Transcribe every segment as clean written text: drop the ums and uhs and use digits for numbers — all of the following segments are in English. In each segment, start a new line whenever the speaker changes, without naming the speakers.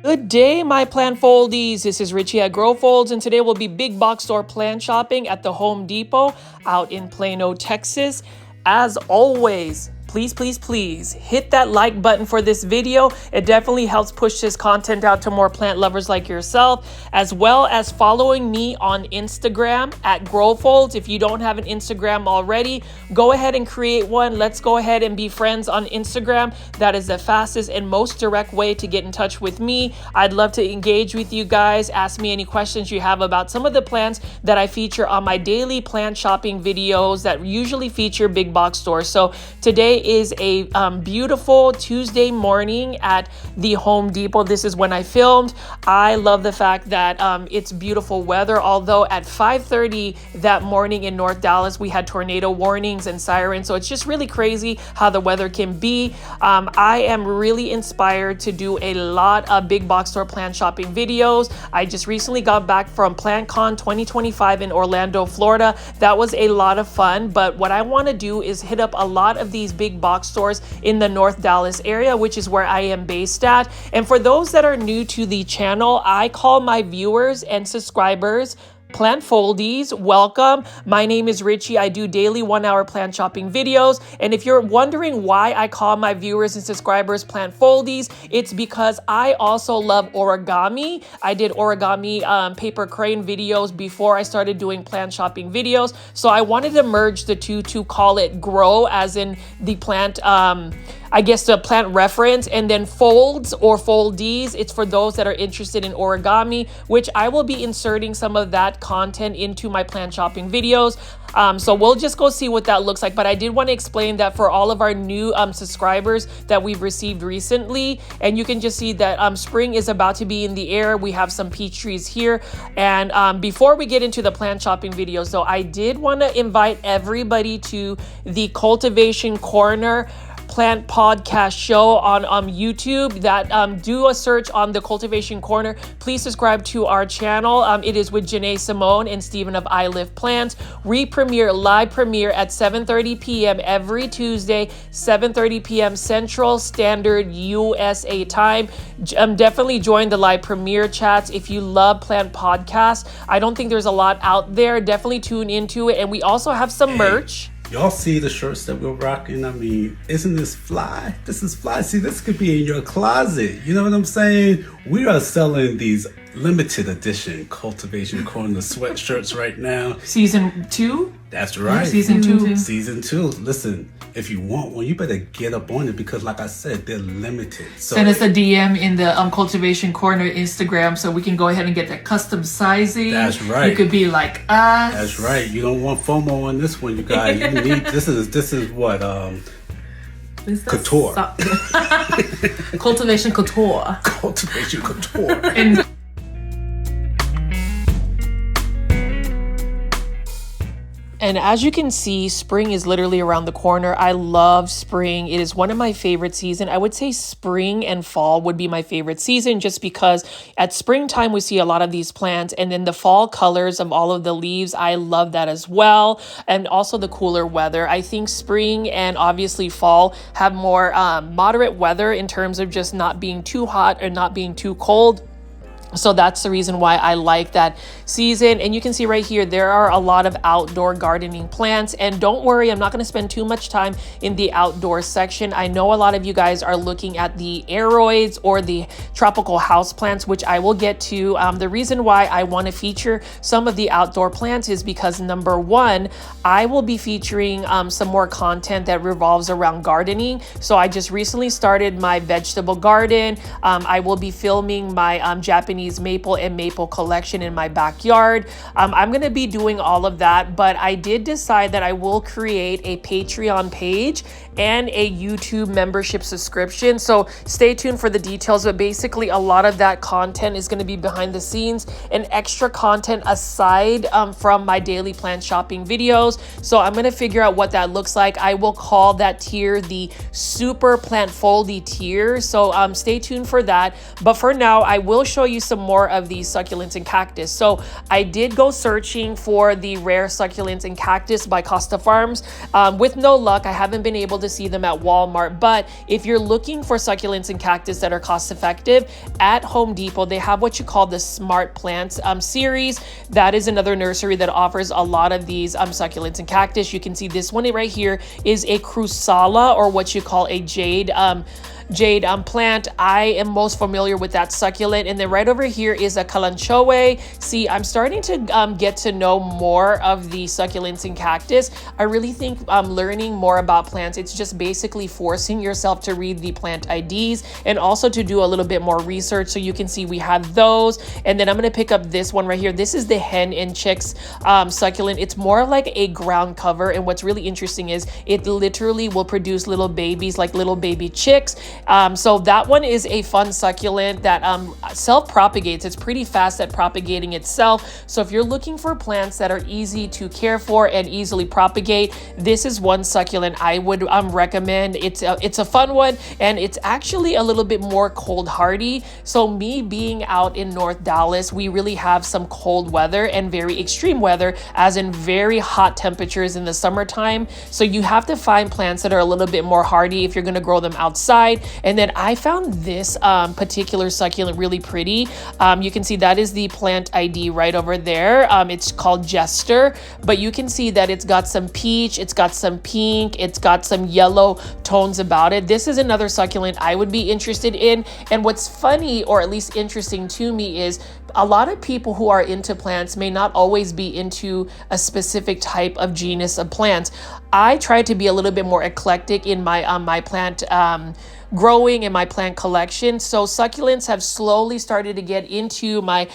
Good day, my plant foldies. This is Richie at Grow Folds, and today we'll be big box store plant shopping at the Home Depot out in Plano, Texas. As always, please hit that like button for this video. It definitely helps push this content out to more plant lovers like yourself, as well as following me on Instagram at Grow Folds. If you don't have an Instagram already, go ahead and create one. Let's go ahead and be friends on Instagram. That is the fastest and most direct way to get in touch with me. I'd love to engage with you guys. Ask me any questions you have about some of the plants that I feature on my daily plant shopping videos that usually feature big box stores. So today is a beautiful Tuesday morning at the Home Depot. This is when I filmed. I love the fact that it's beautiful weather, although at 5:30 that morning in North Dallas we had tornado warnings and sirens, so it's just really crazy how the weather can be. I am really inspired to do a lot of big box store plant shopping videos. I just recently got back from PlantCon 2025 in Orlando, Florida. That was a lot of fun, but what I want to do is hit up a lot of these big box stores in the North Dallas area, which is where I am based at. And for those that are new to the channel, I call my viewers and subscribers plant foldies. Welcome. My name is Richie. I do daily 1-hour plant shopping videos. And if you're wondering why I call my viewers and subscribers plant foldies, it's because I also love origami. I did origami paper crane videos before I started doing plant shopping videos. So I wanted to merge the two to call it grow, as in the plant, I guess the plant reference, and then folds or foldies. It's for those that are interested in origami, which I will be inserting some of that content into my plant shopping videos. So we'll just go see what that looks like. But I did want to explain that for all of our new subscribers that we've received recently, and you can just see that spring is about to be in the air. We have some peach trees here. And before we get into the plant shopping videos, though, I did want to invite everybody to the Cultivation Corner plant podcast show on YouTube. That do a search on the Cultivation Corner. Please subscribe to our channel. It is with Janae Simone and Stephen of I Live Plants. We live premiere at 7:30 p.m. every Tuesday, 7:30 p.m. Central Standard USA time. Definitely join the live premiere chats if you love plant podcasts. I don't think there's a lot out there. Definitely tune into it. And we also have some merch.
Y'all see the shirts that we're rocking? I mean, isn't this fly? This is fly. See, this could be in your closet. You know what I'm saying? We are selling these limited edition Cultivation Corner sweatshirts right now.
Season 2?
That's right.
Season 2.
Season 2. Listen, if you want one, you better get up on it because, like I said, they're limited. So
send us a DM in the Cultivation Corner Instagram so we can go ahead and get that custom sizing.
That's right.
You could be like us.
That's right. You don't want FOMO on this one, you guys. You need this is what couture.
Cultivation Couture.
Cultivation Couture.
And And as you can see, spring is literally around the corner. I love spring. It is one of my favorite seasons. I would say spring and fall would be my favorite season just because at springtime we see a lot of these plants, and then the fall colors of all of the leaves, I love that as well. And also the cooler weather. I think spring and obviously fall have more moderate weather in terms of just not being too hot or not being too cold. So that's the reason why I like that season. And you can see right here, there are a lot of outdoor gardening plants. And don't worry, I'm not going to spend too much time in the outdoor section. I know a lot of you guys are looking at the aeroids or the tropical house plants, which I will get to. The reason why I want to feature some of the outdoor plants is because number one, I will be featuring some more content that revolves around gardening. So I just recently started my vegetable garden. I will be filming my Japanese maple and maple collection in my backyard. I'm going to be doing all of that, but I did decide that I will create a Patreon page and a YouTube membership subscription. So stay tuned for the details, but basically a lot of that content is going to be behind the scenes and extra content aside from my daily plant shopping videos. So I'm going to figure out what that looks like. I will call that tier the Super Plant Foldy tier. So stay tuned for that. But for now, I will show you some more of these succulents and cactus. So I did go searching for the rare succulents and cactus by Costa Farms. With no luck, I haven't been able to see them at Walmart, but if you're looking for succulents and cactus that are cost effective, at Home Depot, they have what you call the Smart Plants series. That is another nursery that offers a lot of these succulents and cactus. You can see this one right here is a Crusala, or what you call a jade plant. I am most familiar with that succulent. And then right over here is a Kalanchoe. See, I'm starting to get to know more of the succulents and cactus. I really think learning more about plants, it's just basically forcing yourself to read the plant IDs and also to do a little bit more research. So you can see we have those. And then I'm going to pick up this one right here. This is the hen and chicks succulent. It's more like a ground cover. And what's really interesting is it literally will produce little babies, like little baby chicks. So that one is a fun succulent that self-propagates. It's pretty fast at propagating itself. So if you're looking for plants that are easy to care for and easily propagate, this is one succulent I would recommend. It's a fun one, and it's actually a little bit more cold hardy. So me being out in North Dallas, we really have some cold weather and very extreme weather, as in very hot temperatures in the summertime. So you have to find plants that are a little bit more hardy if you're going to grow them outside. And then I found this particular succulent really pretty. You can see that is the plant ID right over there. It's called Jester, but you can see that it's got some peach, it's got some pink, it's got some yellow tones about it. This is another succulent I would be interested in. And what's funny, or at least interesting to me, is a lot of people who are into plants may not always be into a specific type of genus of plants. I try to be a little bit more eclectic in my my plant growing and my plant collection. So succulents have slowly started to get into my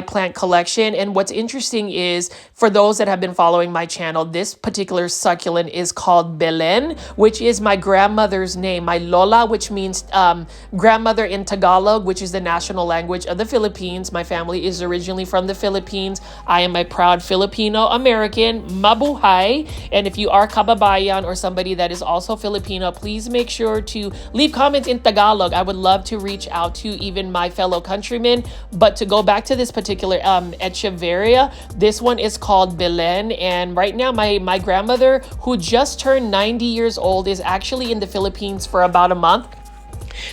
plant collection. And what's interesting is, for those that have been following my channel, this particular succulent is called Belen, which is my grandmother's name, my Lola, which means grandmother in Tagalog, which is the national language of the Philippines. My family is originally from the Philippines. I am a proud Filipino American. Mabuhay. And if you are kababayan or somebody that is also Filipino, please make sure to leave comments in Tagalog. I would love to reach out to even my fellow countrymen. But to go back to this particular Echeveria, this one is called Belen. And right now my grandmother, who just turned 90 years old, is actually in the Philippines for about a month.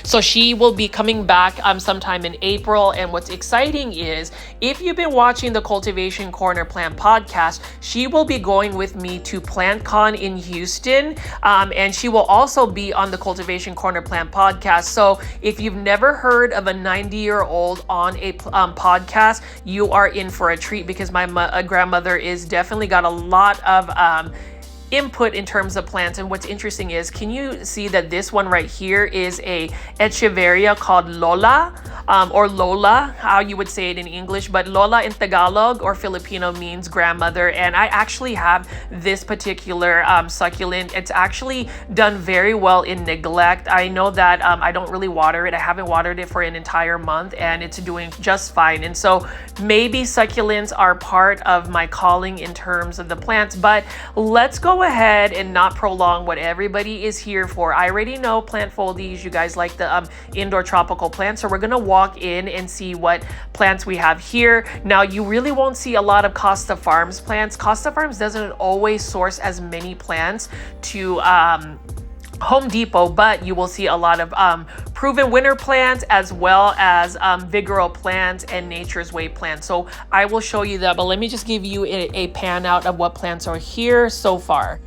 So she will be coming back sometime in April. And what's exciting is, if you've been watching the Cultivation Corner Plant podcast, she will be going with me to PlantCon in Houston. And she will also be on the Cultivation Corner Plant podcast. So if you've never heard of a 90-year-old on a podcast, you are in for a treat, because my grandmother is definitely got a lot of input in terms of plants. And what's interesting is, can you see that this one right here is a Echeveria called Lola, or Lola, how you would say it in English, but Lola in Tagalog or Filipino means grandmother. And I actually have this particular succulent. It's actually done very well in neglect. I know that I don't really water it. I haven't watered it for an entire month, and it's doing just fine. And so maybe succulents are part of my calling in terms of the plants. But let's go ahead and not prolong what everybody is here for. I already know plant foldies, you guys like the indoor tropical plants, so we're gonna walk in and see what plants we have here. Now, you really won't see a lot of Costa Farms plants. Costa Farms doesn't always source as many plants to Home Depot, but you will see a lot of Proven Winner plants, as well as Vigoro plants and Nature's Way plants. So I will show you that, but let me just give you a pan out of what plants are here so far.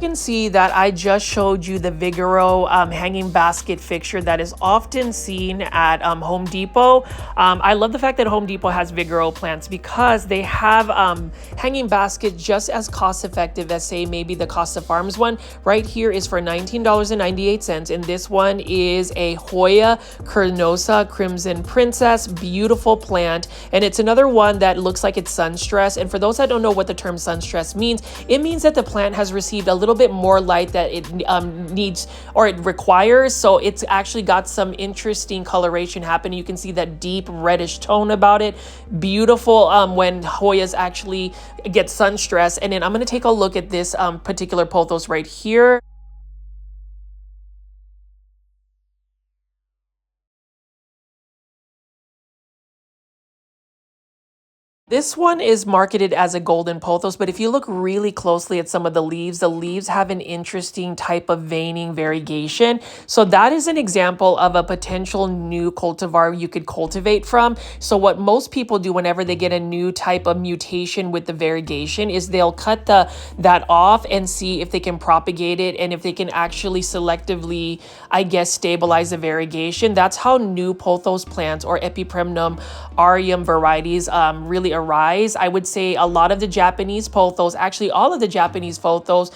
Can see that I just showed you the Vigoro hanging basket fixture that is often seen at Home Depot. I love the fact that Home Depot has Vigoro plants, because they have hanging basket just as cost effective as, say, maybe the Costa Farms one. Right here is for $19.98, and this one is a Hoya carnosa Crimson Princess. Beautiful plant, and it's another one that looks like it's sun stressed. And for those that don't know what the term sun stress means, it means that the plant has received a little bit more light that it needs or it requires. So it's actually got some interesting coloration happening. You can see that deep reddish tone about it. Beautiful when Hoyas actually get sun stress. And then I'm going to take a look at this particular pothos right here. This one is marketed as a golden pothos, but if you look really closely at some of the leaves have an interesting type of veining variegation. So that is an example of a potential new cultivar you could cultivate from. So what most people do whenever they get a new type of mutation with the variegation is they'll cut that off and see if they can propagate it and if they can actually selectively, I guess, stabilize the variegation. That's how new pothos plants or Epipremnum aureum varieties really arise. I would say a lot of the Japanese pothos, actually all of the Japanese pothos,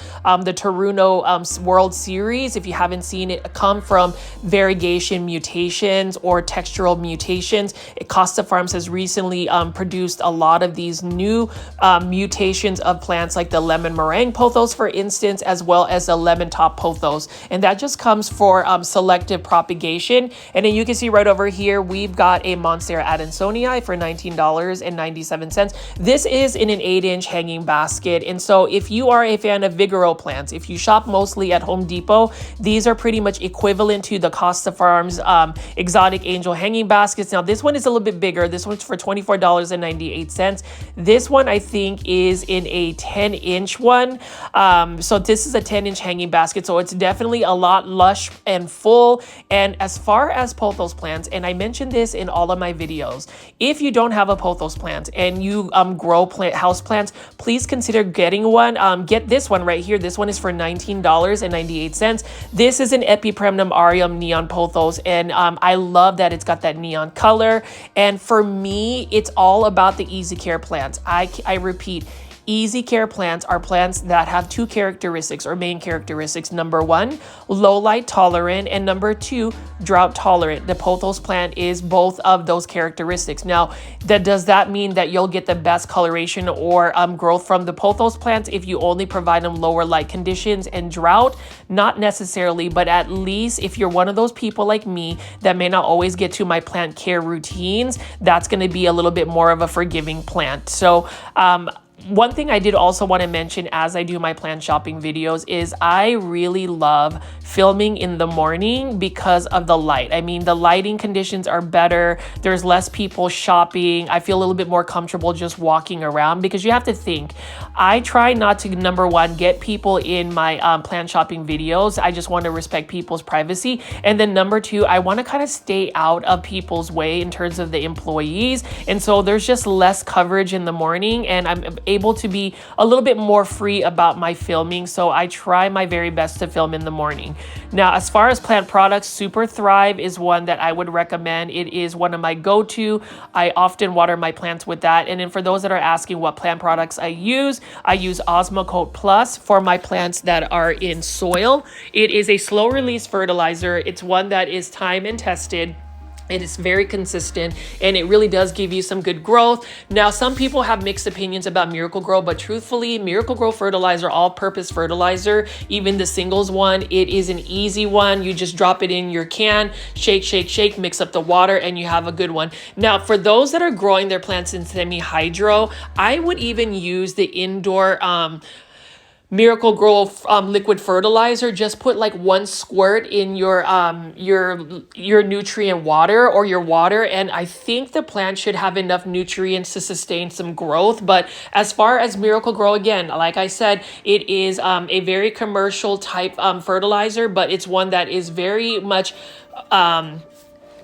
the Teruno World Series, if you haven't seen it, come from variegation mutations or textural mutations. Costa Farms has recently produced a lot of these new mutations of plants like the lemon meringue pothos, for instance, as well as the lemon top pothos. And that just comes for selective propagation. And then you can see right over here, we've got a Monstera adansonii for $19.97. This is in an 8-inch hanging basket. And so if you are a fan of Vigoro plants, if you shop mostly at Home Depot, these are pretty much equivalent to the Costa Farms exotic angel hanging baskets. Now this one is a little bit bigger. This one's for $24.98. This one I think is in a 10-inch one. So this is a 10-inch hanging basket. So it's definitely a lot lush and full. And as far as pothos plants, and I mentioned this in all of my videos, if you don't have a pothos plant and you grow house plants, please consider getting one. Get this one right here. This one is for $19.98. This is an Epipremnum aureum neon pothos, and I love that it's got that neon color. And for me, it's all about the easy care plants. I repeat, easy care plants are plants that have two characteristics or main characteristics. Number one, low light tolerant, and number two, drought tolerant. The pothos plant is both of those characteristics. Now, does that mean that you'll get the best coloration or growth from the pothos plants if you only provide them lower light conditions and drought? Not necessarily, but at least if you're one of those people like me that may not always get to my plant care routines, that's going to be a little bit more of a forgiving plant. So, one thing I did also want to mention as I do my plant shopping videos is I really love filming in the morning because of the light. I mean, the lighting conditions are better. There's less people shopping. I feel a little bit more comfortable just walking around because you have to think. I try not to, number one, get people in my plant shopping videos. I just want to respect people's privacy. And then number two, I want to kind of stay out of people's way in terms of the employees. And so there's just less coverage in the morning, and I'm able to be a little bit more free about my filming. So I try my very best to film in the morning. Now, as far as plant products, Super Thrive is one that I would recommend. It is one of my go-to. I often water my plants with that. And then for those that are asking what plant products I use Osmocote Plus for my plants that are in soil. It is a slow release fertilizer. It's one that is time and tested. It is very consistent, and it really does give you some good growth. Now, some people have mixed opinions about Miracle-Gro, but truthfully, Miracle-Gro fertilizer, all-purpose fertilizer, even the singles one, it is an easy one. You just drop it in your can, shake, shake, shake, mix up the water, and you have a good one. Now, for those that are growing their plants in semi-hydro, I would even use the indoor Miracle-Gro liquid fertilizer. Just put like 1 squirt in your nutrient water or your water, and I think the plant should have enough nutrients to sustain some growth. But as far as Miracle-Gro, again, like I said, it is a very commercial type fertilizer, but it's one that is very much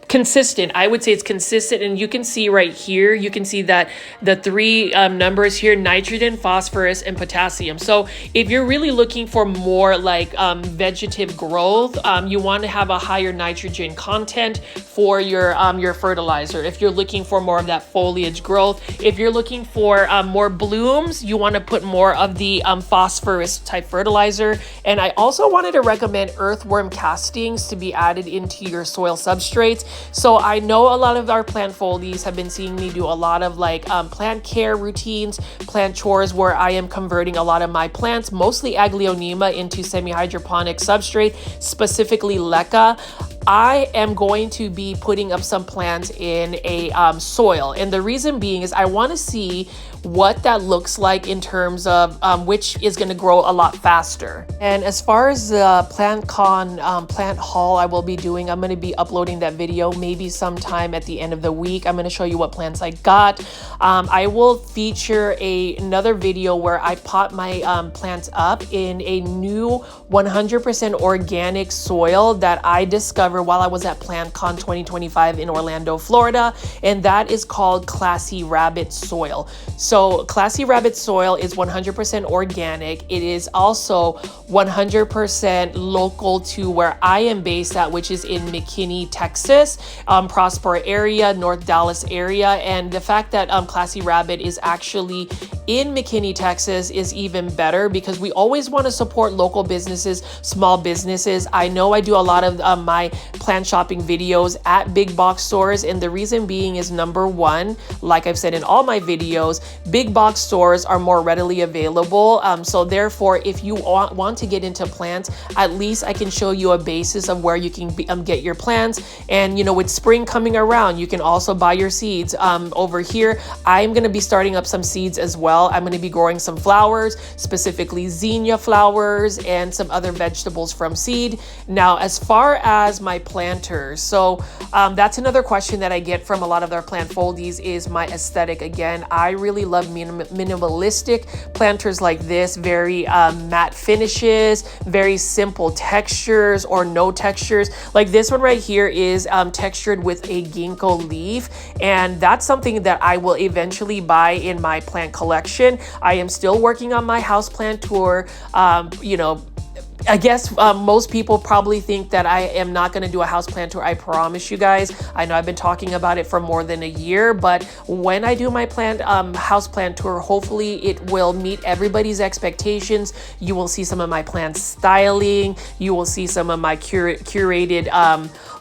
consistent. I would say it's consistent, and you can see right here, you can see that the three numbers here: nitrogen, phosphorus, and potassium. So if you're really looking for more like vegetative growth, you want to have a higher nitrogen content for your fertilizer. If you're looking for more of that foliage growth, if you're looking for more blooms, you want to put more of the phosphorus type fertilizer. And I also wanted to recommend earthworm castings to be added into your soil substrates. So I know a lot of our plant foldies have been seeing me do a lot of like plant care routines, plant chores, where I am converting a lot of my plants, mostly Aglaonema, into semi-hydroponic substrate, specifically leca. I am going to be putting up some plants in a soil, and the reason being is I want to see what that looks like in terms of which is going to grow a lot faster. And as far as the plant haul I will be doing, I'm going to be uploading that video maybe sometime at the end of the week. I'm going to show you what plants I got. I will feature another video where I pot my plants up in a new 100% organic soil that I discovered while I was at PlantCon 2025 in Orlando, Florida, and that is called Classy Rabbit soil. So Classy Rabbit soil is 100% organic. It is also 100% local to where I am based at, which is in McKinney, Texas, Prospero area, North Dallas area. And the fact that Classy Rabbit is actually in McKinney, Texas is even better, because we always want to support local businesses, small businesses. I know I do a lot of my plant shopping videos at big box stores, and the reason being is, number one, like I've said in all my videos, big box stores are more readily available. So therefore, if you want to get into plants, at least I can show you a basis of where you can get your plants. And you know, with spring coming around, you can also buy your seeds. Over here, I'm going to be starting up some seeds as well. I'm going to be growing some flowers, specifically zinnia flowers, and some other vegetables from seed. Now, as far as my planters, so that's another question that I get from a lot of our plant foldies, is my aesthetic. Again, I really love minimalistic planters like this, very matte finishes, very simple textures or no textures. Like this one right here is textured with a ginkgo leaf, and that's something that I will eventually buy in my plant collection. I am still working on my houseplant tour. You know, I guess most people probably think that I am not going to do a houseplant tour. I promise you guys. I know I've been talking about it for more than a year, but when I do my houseplant tour, hopefully it will meet everybody's expectations. You will see some of my plant styling. You will see some of my curated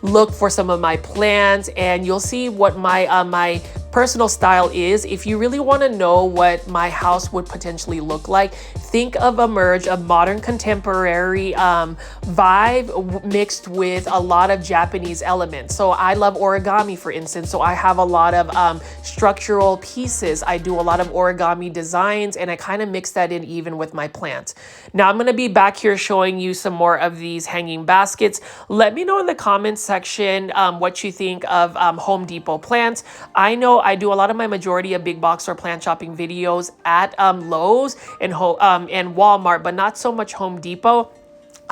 look for some of my plants, and you'll see what my personal style is. If you really want to know what my house would potentially look like, think of a merge of modern contemporary vibe mixed with a lot of Japanese elements. So I love origami, for instance. So I have a lot of structural pieces. I do a lot of origami designs, and I kind of mix that in even with my plants. Now I'm going to be back here showing you some more of these hanging baskets. Let me know in the comments section what you think of Home Depot plants. I know I do a lot of my majority of big box or plant shopping videos at Lowe's and Walmart, but not so much Home Depot.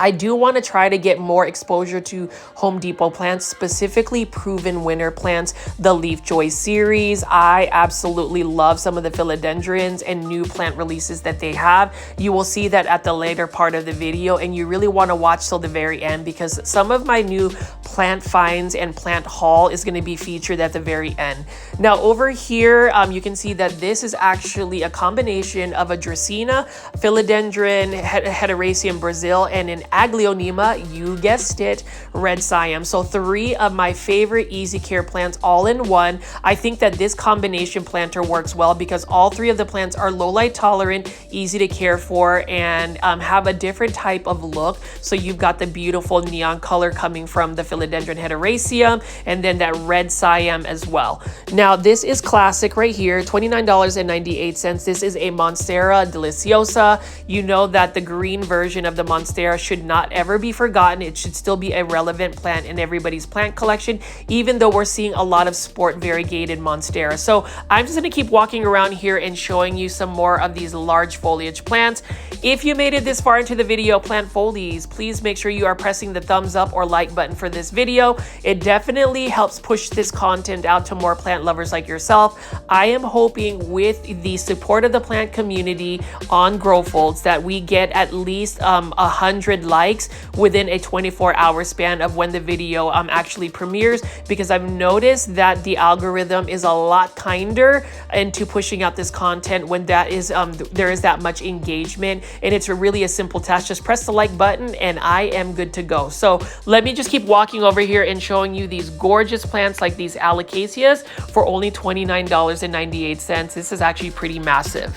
I do want to try to get more exposure to Home Depot plants, specifically Proven Winner plants, the LeafJoy series. I absolutely love some of the philodendrons and new plant releases that they have. You will see that at the later part of the video, and you really want to watch till the very end, because some of my new plant finds and plant haul is going to be featured at the very end. Now over here, you can see that this is actually a combination of a Dracaena, Philodendron, Hederaceum Brazil, and an Aglaonema, you guessed it, red Siam. So 3 of my favorite easy care plants all in one. I think that this combination planter works well because all 3 of the plants are low light tolerant, easy to care for, and have a different type of look. So you've got the beautiful neon color coming from the Philodendron Hederaceum, and then that red Siam as well. Now this is classic right here, $29.98. This is a Monstera Deliciosa. You know that the green version of the Monstera should not ever be forgotten. It should still be a relevant plant in everybody's plant collection, even though we're seeing a lot of sport variegated Monstera. So I'm just going to keep walking around here and showing you some more of these large foliage plants. If you made it this far into the video, plant foldies, please make sure you are pressing the thumbs up or like button for this video. It definitely helps push this content out to more plant lovers like yourself. I am hoping with the support of the plant community on GrowFolds that we get at least 100 likes within a 24-hour span of when the video actually premieres, because I've noticed that the algorithm is a lot kinder into pushing out this content when that is there is that much engagement, and it's really a simple task. Just press the like button and I am good to go. So let me just keep walking walking over here and showing you these gorgeous plants like these Alocasias for only $29.98. This is actually pretty massive.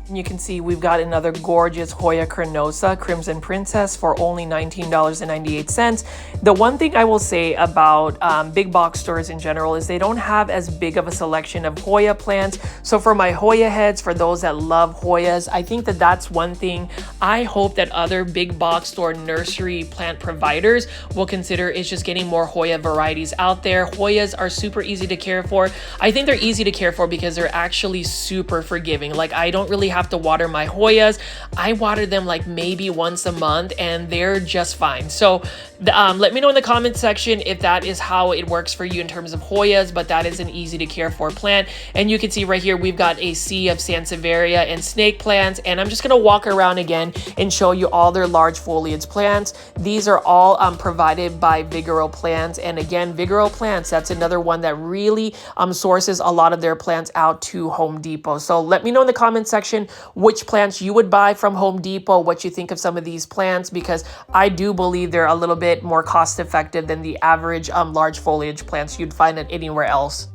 You can see we've got another gorgeous Hoya carnosa, Crimson Princess, for only $19.98. The one thing I will say about big box stores in general is they don't have as big of a selection of Hoya plants. So for my Hoya heads, for those that love Hoyas, I think that that's one thing I hope that other big box store nursery plant providers will consider, is just getting more Hoya varieties out there. Hoyas are super easy to care for. I think they're easy to care for because they're actually super forgiving. Like, I don't really have to water my Hoyas. I water them like maybe once a month and they're just fine. So let me know in the comment section if that is how it works for you in terms of Hoyas, but that is an easy to care for plant. And you can see right here, we've got a sea of Sansevieria and snake plants. And I'm just going to walk around again and show you all their large foliage plants. These are all provided by Vigoro Plants. And again, Vigoro Plants, that's another one that really sources a lot of their plants out to Home Depot. So let me know in the comment section which plants you would buy from Home Depot, what you think of some of these plants, because I do believe they're a little bit more cost effective than the average large foliage plants you'd find at anywhere else.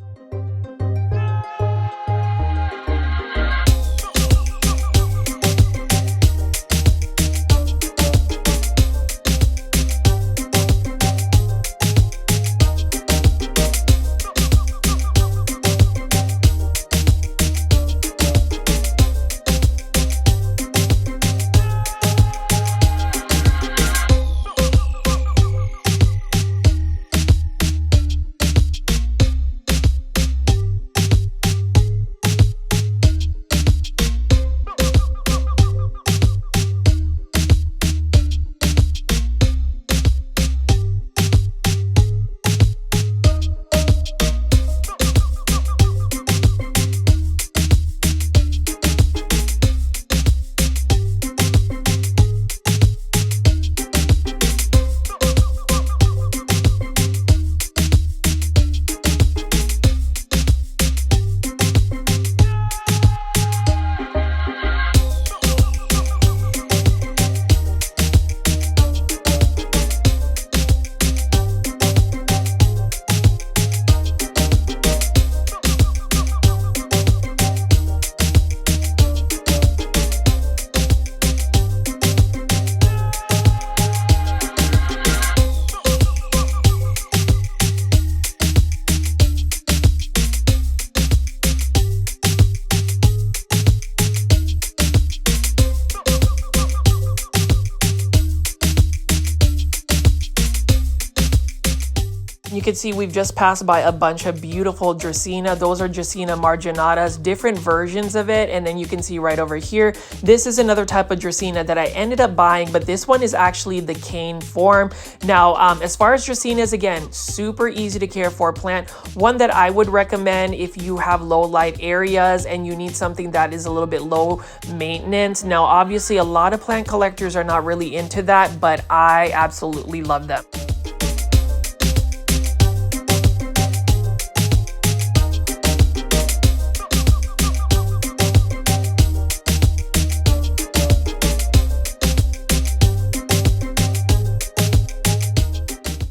You can see we've just passed by a bunch of beautiful Dracaena. Those are Dracaena marginatas, different versions of it. And then you can see right over here, this is another type of Dracaena that I ended up buying, but this one is actually the cane form. Now, as far as Dracaenas, again, super easy to care for plant. One that I would recommend if you have low light areas and you need something that is a little bit low maintenance. Now, obviously, a lot of plant collectors are not really into that, but I absolutely love them.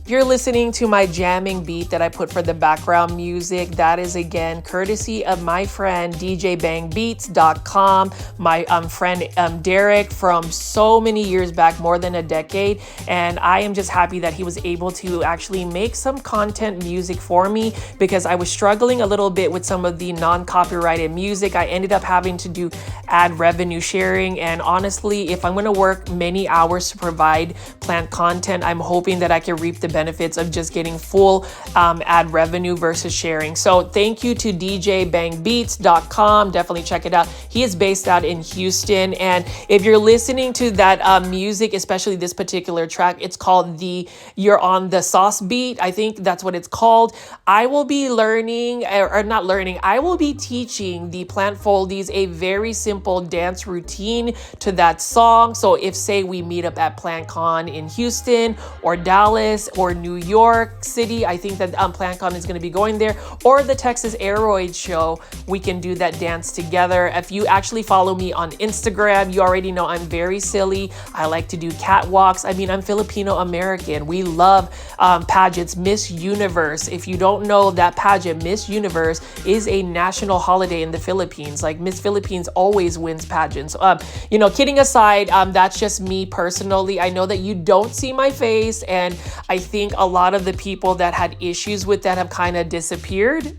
You're listening to my jamming beat that I put for the background music. That is again courtesy of my friend DJBangBeats.com, my friend Derek from so many years back, more than a decade. And I am just happy that he was able to actually make some content music for me, because I was struggling a little bit with some of the non-copyrighted music. I ended up having to do ad revenue sharing. And honestly, if I'm going to work many hours to provide plant content, I'm hoping that I can reap the benefits benefits of just getting full ad revenue versus sharing. So thank you to djbangbeats.com. Definitely check it out. He is based out in Houston. And if you're listening to that music, especially this particular track, it's called You're on the Sauce Beat. I think that's what it's called. I will be learning, or not learning, I will be teaching the plant foldies a very simple dance routine to that song. So if, say, we meet up at PlantCon in Houston or Dallas or New York City, I think that PlantCon is going to be going there, or the Texas Aeroid Show, we can do that dance together. If you actually follow me on Instagram, you already know I'm very silly. I like to do catwalks. I mean, I'm Filipino American. We love pageants. Miss Universe. If you don't know that pageant, Miss Universe is a national holiday in the Philippines. Like, Miss Philippines always wins pageants. Kidding aside, that's just me personally. I know that you don't see my face, and I think a lot of the people that had issues with that have kind of disappeared.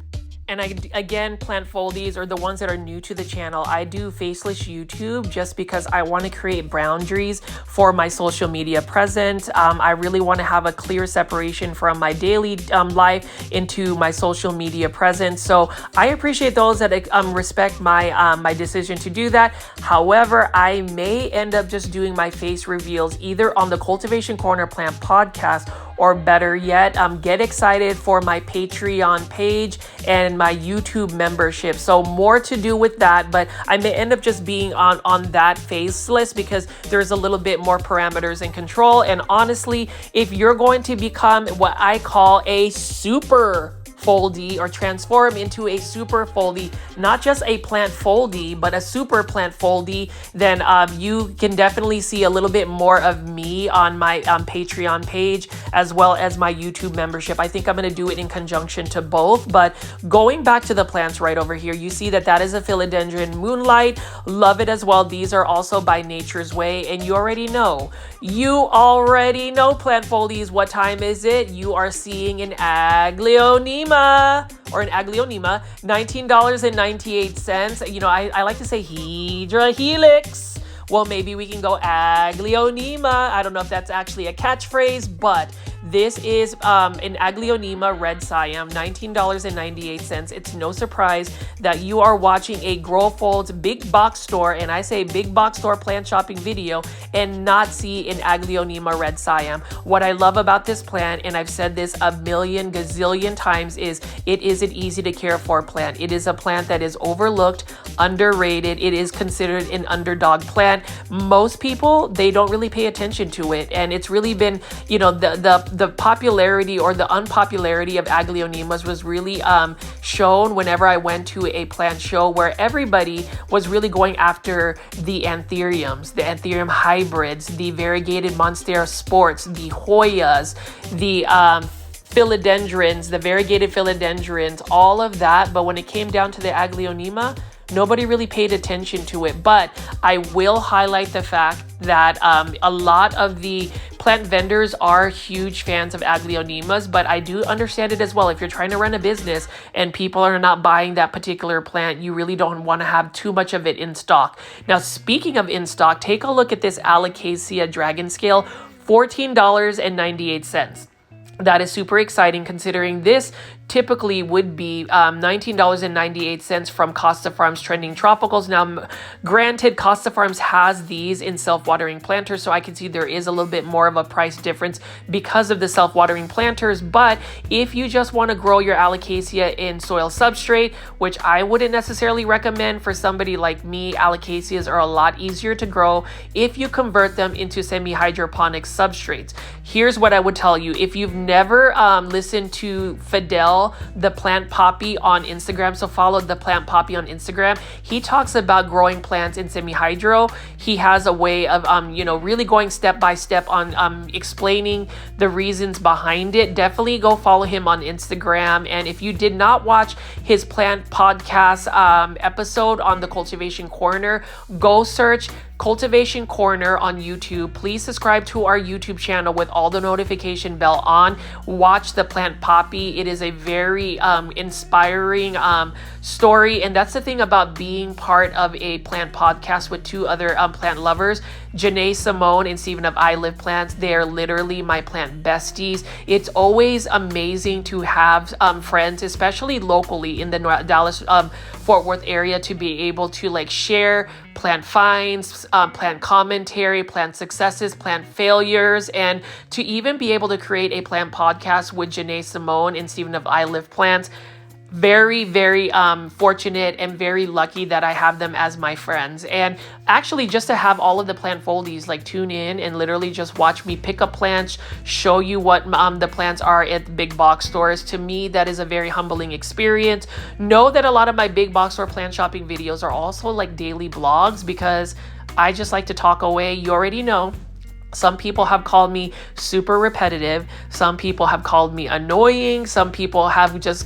And again, plant foldies, or the ones that are new to the channel, I do faceless YouTube just because I want to create boundaries for my social media presence. I really want to have a clear separation from my daily life into my social media presence. So I appreciate those that respect my decision to do that. However, I may end up just doing my face reveals either on the Cultivation Corner Plant podcast, or better yet, get excited for my Patreon page and my YouTube membership. So more to do with that, but I may end up just being on that faceless because there's a little bit more parameters and control. And honestly, if you're going to become what I call a super foldy, or transform into a super foldy, not just a plant foldy, but a super plant foldy, then you can definitely see a little bit more of me on my Patreon page, as well as my YouTube membership. I think I'm going to do it in conjunction to both. But going back to the plants right over here, you see that is a Philodendron Moonlight. Love it as well. These are also by Nature's Way, and you already know plant foldies. What time is it? You are seeing an Aglaonema, or an Aglaonema, $19.98. I like to say Hydra Helix. Well, maybe we can go Aglaonema. I don't know if that's actually a catchphrase, but this is an Aglaonema Red Siam, $19.98. It's no surprise that you are watching a Growfold's big box store, and I say big box store plant shopping video, and not see an Aglaonema Red Siam. What I love about this plant, and I've said this a million gazillion times, is it is an easy to care for plant. It is a plant that is overlooked, underrated. It is considered an underdog plant. Most people, they don't really pay attention to it, and it's really been, the popularity or the unpopularity of Aglaonemas was really shown whenever I went to a plant show, where everybody was really going after the anthuriums, the anthurium hybrids, the variegated Monstera sports, the Hoyas, the philodendrons, the variegated philodendrons, all of that. But when it came down to the Aglaonema, nobody really paid attention to it. But I will highlight the fact that a lot of the plant vendors are huge fans of Aglaonemas, but I do understand it as well. If you're trying to run a business and people are not buying that particular plant, you really don't want to have too much of it in stock. Now, speaking of in stock, take a look at this Alocasia Dragon Scale, $14.98. That is super exciting, considering this typically would be $19.98 from Costa Farms Trending Tropicals. Now, granted, Costa Farms has these in self-watering planters, so I can see there is a little bit more of a price difference because of the self-watering planters. But if you just want to grow your Alocasia in soil substrate, which I wouldn't necessarily recommend for somebody like me, Alocasias are a lot easier to grow if you convert them into semi-hydroponic substrates. Here's what I would tell you. If you've never listened to Fidel, the Plant Poppy on Instagram, so follow the Plant Poppy on Instagram. He talks about growing plants in semi-hydro. He has a way of really going step by step on explaining the reasons behind it. Definitely go follow him on Instagram. And if you did not watch his plant podcast episode on the Cultivation Corner, go search Cultivation Corner on YouTube. Please subscribe to our YouTube channel with all the notification bell on. Watch the plant poppy. It is a very inspiring story, and that's the thing about being part of a plant podcast with two other plant lovers, Janae Simone and Stephen of I Live Plants. They're literally my plant besties. It's always amazing to have friends, especially locally in the Dallas Fort Worth area, to be able to like share plant finds, plant commentary, plant successes, plant failures, and to even be able to create a plant podcast with Janae Simone and Stephen of I Live Plants. Very, very fortunate and very lucky that I have them as my friends. And actually, just to have all of the plant foldies like tune in and literally just watch me pick up plants, show you what the plants are at the big box stores. To me, that is a very humbling experience. Know that a lot of my big box store plant shopping videos are also like daily blogs, because I just like to talk away. You already know. Some people have called me super repetitive. Some people have called me annoying. Some people have just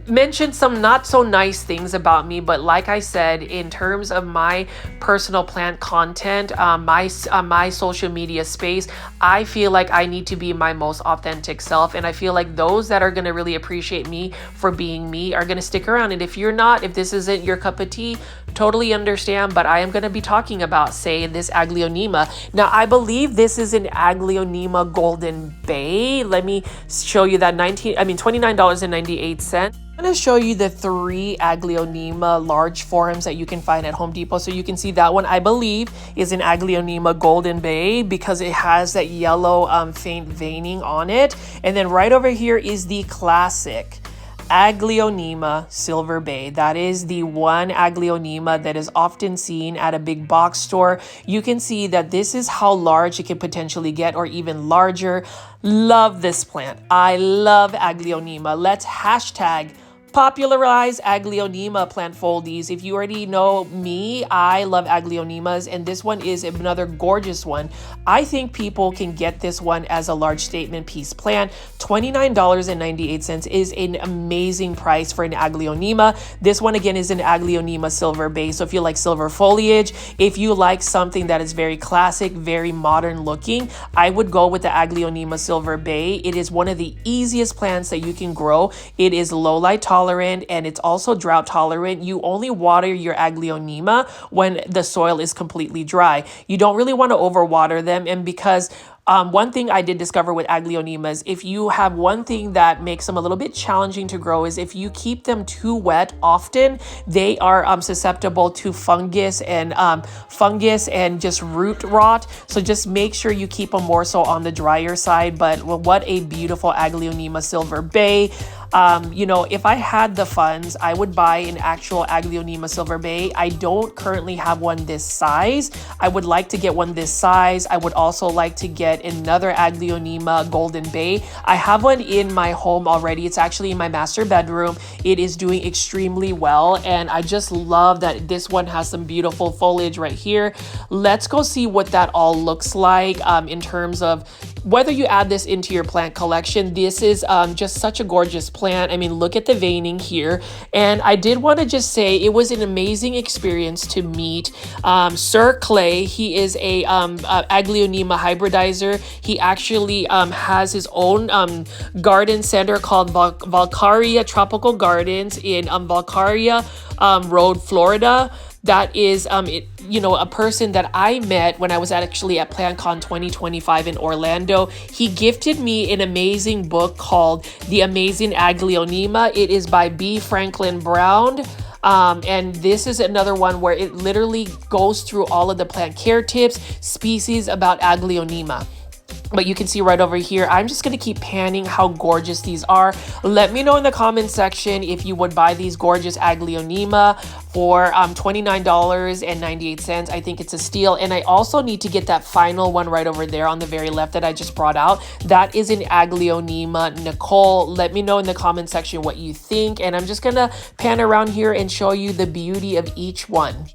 mentioned some not so nice things about me. But like I said, in terms of my personal plant content, my social media space, I feel like I need to be my most authentic self. And I feel like those that are going to really appreciate me for being me are going to stick around. And if you're not, if this isn't your cup of tea, totally understand. But I am going to be talking about, say, this Aglaonema. Now, I believe this is an Aglaonema Golden Bay. Let me show you that $29.98. I'm going to show you the 3 Aglaonema large forms that you can find at Home Depot. So you can see that one, I believe, is an Aglaonema Golden Bay because it has that yellow faint veining on it. And then right over here is the classic Aglaonema Silver Bay. That is the one Aglaonema that is often seen at a big box store. You can see that this is how large it can potentially get, or even larger. Love this plant. I love Aglaonema. Let's hashtag popularize Aglaonema plant foldies. If you already know me, I love Aglaonemas, and this one is another gorgeous one. I think people can get this one as a large statement piece plant. $29.98 is an amazing price for an Aglaonema. This one again is an Aglaonema Silver Bay. So if you like silver foliage, if you like something that is very classic, very modern looking, I would go with the Aglaonema Silver Bay. It is one of the easiest plants that you can grow. It is low light tolerant, and it's also drought tolerant. You only water your Aglaonema when the soil is completely dry. You don't really want to overwater them, and because one thing I did discover with Aglaonemas, if you have one thing that makes them a little bit challenging to grow, is if you keep them too wet often, they are susceptible to fungus and just root rot. So just make sure you keep them more so on the drier side. But well, what a beautiful Aglaonema Silver Bay. You know, if I had the funds, I would buy an actual Aglaonema Silver Bay. I don't currently have one this size. I would like to get one this size. I would also like to get another Aglaonema Golden Bay. I have one in my home already. It's actually in my master bedroom. It is doing extremely well, and I just love that this one has some beautiful foliage right here. Let's go see what that all looks like in terms of whether you add this into your plant collection. This is just such a gorgeous plant. I mean, look at the veining here. And I did want to just say it was an amazing experience to meet Sir Clay. He is a Aglaonema hybridizer. He actually has his own garden center called Valcaria Tropical Gardens in Valcaria Road, Florida. That is, you know, a person that I met when I was actually at PlantCon 2025 in Orlando. He gifted me an amazing book called The Amazing Aglaonema. It is by B. Franklin Brown. And this is another one where it literally goes through all of the plant care tips, species about Aglaonema. But you can see right over here, I'm just going to keep panning how gorgeous these are. Let me know in the comment section if you would buy these gorgeous Aglaonema for $29.98. I think it's a steal. And I also need to get that final one right over there on the very left that I just brought out. That is an Aglaonema Nicole. Let me know in the comment section what you think. And I'm just going to pan around here and show you the beauty of each one.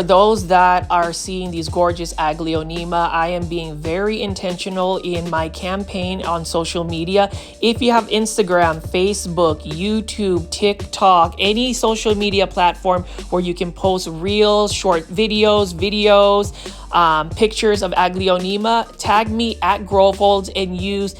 for those that are seeing these gorgeous Aglaonema, I am being very intentional in my campaign on social media. If you have Instagram, Facebook, YouTube, TikTok, any social media platform where you can post reels, short videos, pictures of Aglaonema, tag me at GrowFolds and use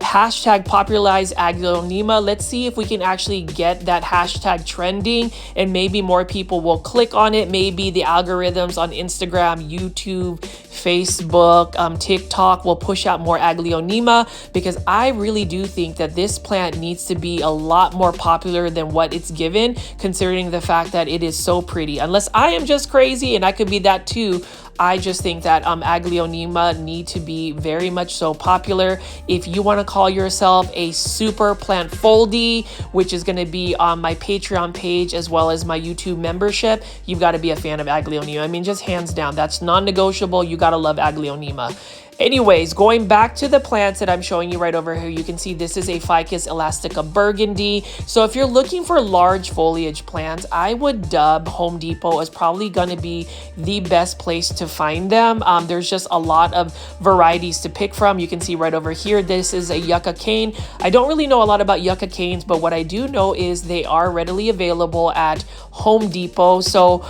hashtag popularize Aglaonema. Let's see if we can actually get that hashtag trending, and maybe more people will click on it. Maybe the algorithms on Instagram, YouTube, Facebook, TikTok will push out more Aglaonema, because I really do think that this plant needs to be a lot more popular than what it's given, considering the fact that it is so pretty. Unless I am just crazy, and I could be that too, I just think that Aglaonema need to be very much so popular. If you want to call yourself a super plant foldie, which is going to be on my Patreon page as well as my YouTube membership, you've got to be a fan of Aglaonema. I mean, just hands down, that's non-negotiable. You got to love Aglaonema. Anyways, going back to the plants that I'm showing you right over here, you can see this is a Ficus elastica burgundy. So if you're looking for large foliage plants, I would dub Home Depot as probably going to be the best place to find them. There's just a lot of varieties to pick from. You can see right over here, this is a yucca cane. I don't really know a lot about yucca canes, but what I do know is they are readily available at Home Depot. So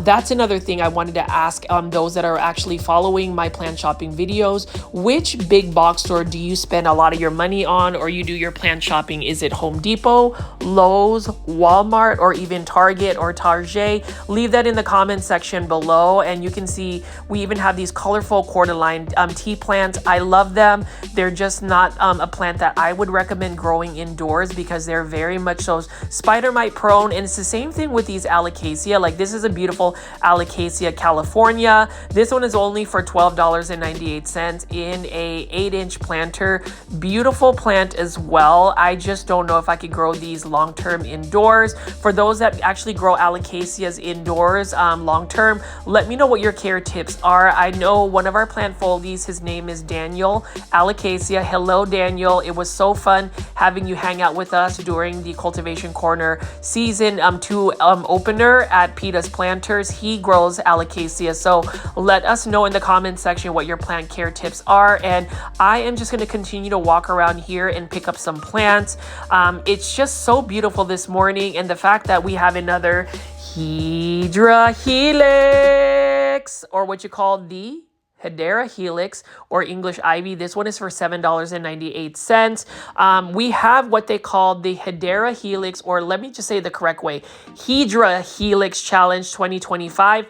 that's another thing I wanted to ask those that are actually following my plant shopping videos. Which big box store do you spend a lot of your money on, or you do your plant shopping? Is it Home Depot, Lowe's, Walmart, or even Target or Target? Leave that in the comment section below. And you can see we even have these colorful cordyline tea plants. I love them. They're just not a plant that I would recommend growing indoors, because they're very much so spider mite prone. And it's the same thing with these Alocasia. Like, this is a beautiful Alocasia California. This one is only for $12.98 in a 8-inch planter. Beautiful plant as well. I just don't know if I could grow these long-term indoors. For those that actually grow Alocasias indoors long-term, let me know what your care tips are. I know one of our plant foldies, his name is Daniel Alocasia. Hello, Daniel. It was so fun having you hang out with us during the Cultivation Corner season 2 opener at Peta's Planters. He grows Alocasia. So let us know in the comment section what your plant care tips are, and I am just going to continue to walk around here and pick up some plants. It's just so beautiful this morning, and the fact that we have another Hydra Helix, or what you call the Hedera Helix or English Ivy. This one is for $7.98. We have what they call the Hedera Helix, or let me just say the correct way, Hydra Helix Challenge 2025.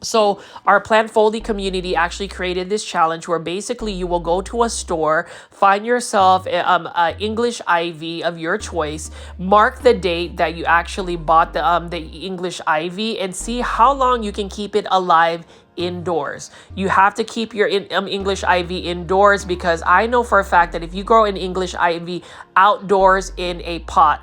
So our plant foldie community actually created this challenge where basically you will go to a store, find yourself a English ivy of your choice, mark the date that you actually bought the English ivy, and see how long you can keep it alive indoors. You have to keep your English ivy indoors, because I know for a fact that if you grow an English ivy outdoors in a pot,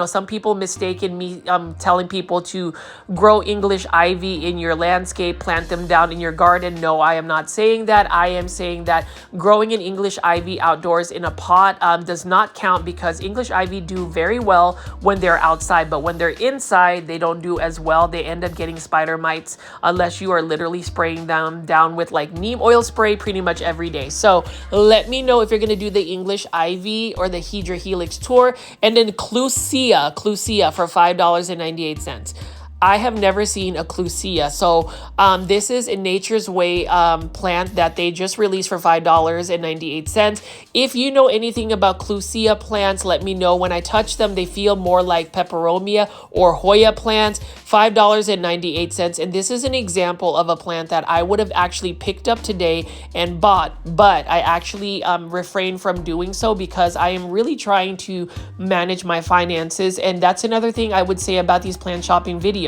some people mistaken me telling people to grow English ivy in your landscape, plant them down in your garden. No, I am not saying that. I am saying that growing an English ivy outdoors in a pot does not count, because English ivy do very well when they're outside, but when they're inside, they don't do as well. They end up getting spider mites unless you are literally spraying them down with like neem oil spray pretty much every day. So let me know if you're going to do the English ivy or the Hydra Helix tour. And then clusia for $5.98. I have never seen a clusia. So this is a Nature's Way plant that they just released for $5.98. If you know anything about clusia plants, let me know. When I touch them, they feel more like peperomia or Hoya plants. $5.98. And this is an example of a plant that I would have actually picked up today and bought, but I actually refrained from doing so because I am really trying to manage my finances. And that's another thing I would say about these plant shopping videos.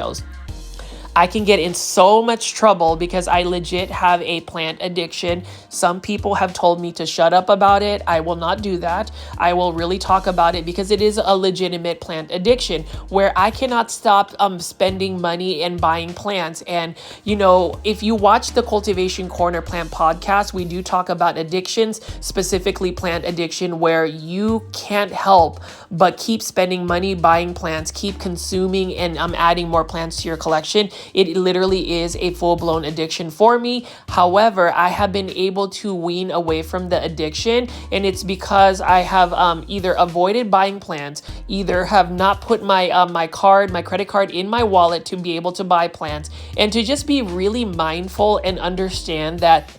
I can get in so much trouble because I legit have a plant addiction. Some people have told me to shut up about it. I will not do that. I will really talk about it because it is a legitimate plant addiction where I cannot stop spending money and buying plants. And, if you watch the Cultivation Corner Plant podcast, we do talk about addictions, specifically plant addiction, where you can't help but keep spending money buying plants, keep consuming and adding more plants to your collection. It literally is a full-blown addiction for me. However, I have been able to wean away from the addiction, and it's because I have either avoided buying plants, either have not put my credit card in my wallet to be able to buy plants, and to just be really mindful and understand that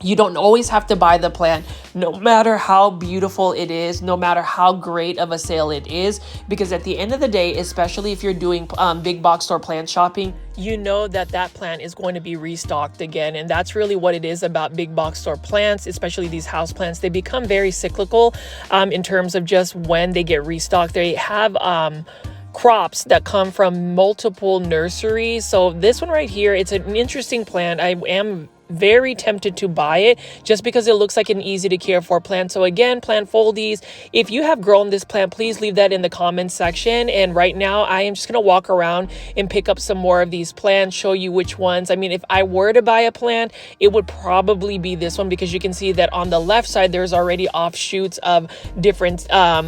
you don't always have to buy the plant, no matter how beautiful it is, no matter how great of a sale it is, because at the end of the day, especially if you're doing big box store plant shopping, you know that that plant is going to be restocked again. And that's really what it is about big box store plants, especially these house plants. They become very cyclical in terms of just when they get restocked. They have crops that come from multiple nurseries. So this one right here, it's an interesting plant. I am very tempted to buy it just because it looks like an easy to care for plant. So again, plant foldies, if you have grown this plant, please leave that in the comments section. And right now I am just going to walk around and pick up some more of these plants, show you which ones. I mean, if I were to buy a plant, it would probably be this one, because you can see that on the left side there's already offshoots of different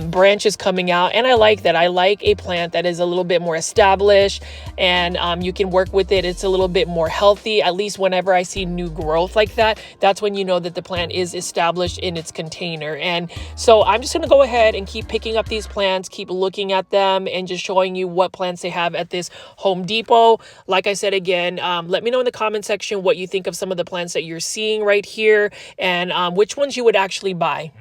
branches coming out, and I like that. I like a plant that is a little bit more established, and you can work with it. It's a little bit more healthy. At least whenever I see new growth like that, that's when you know that the plant is established in its container. And so I'm just going to go ahead and keep picking up these plants, keep looking at them, and just showing you what plants they have at this Home Depot. Like I said, again, let me know in the comment section what you think of some of the plants that you're seeing right here, and which ones you would actually buy.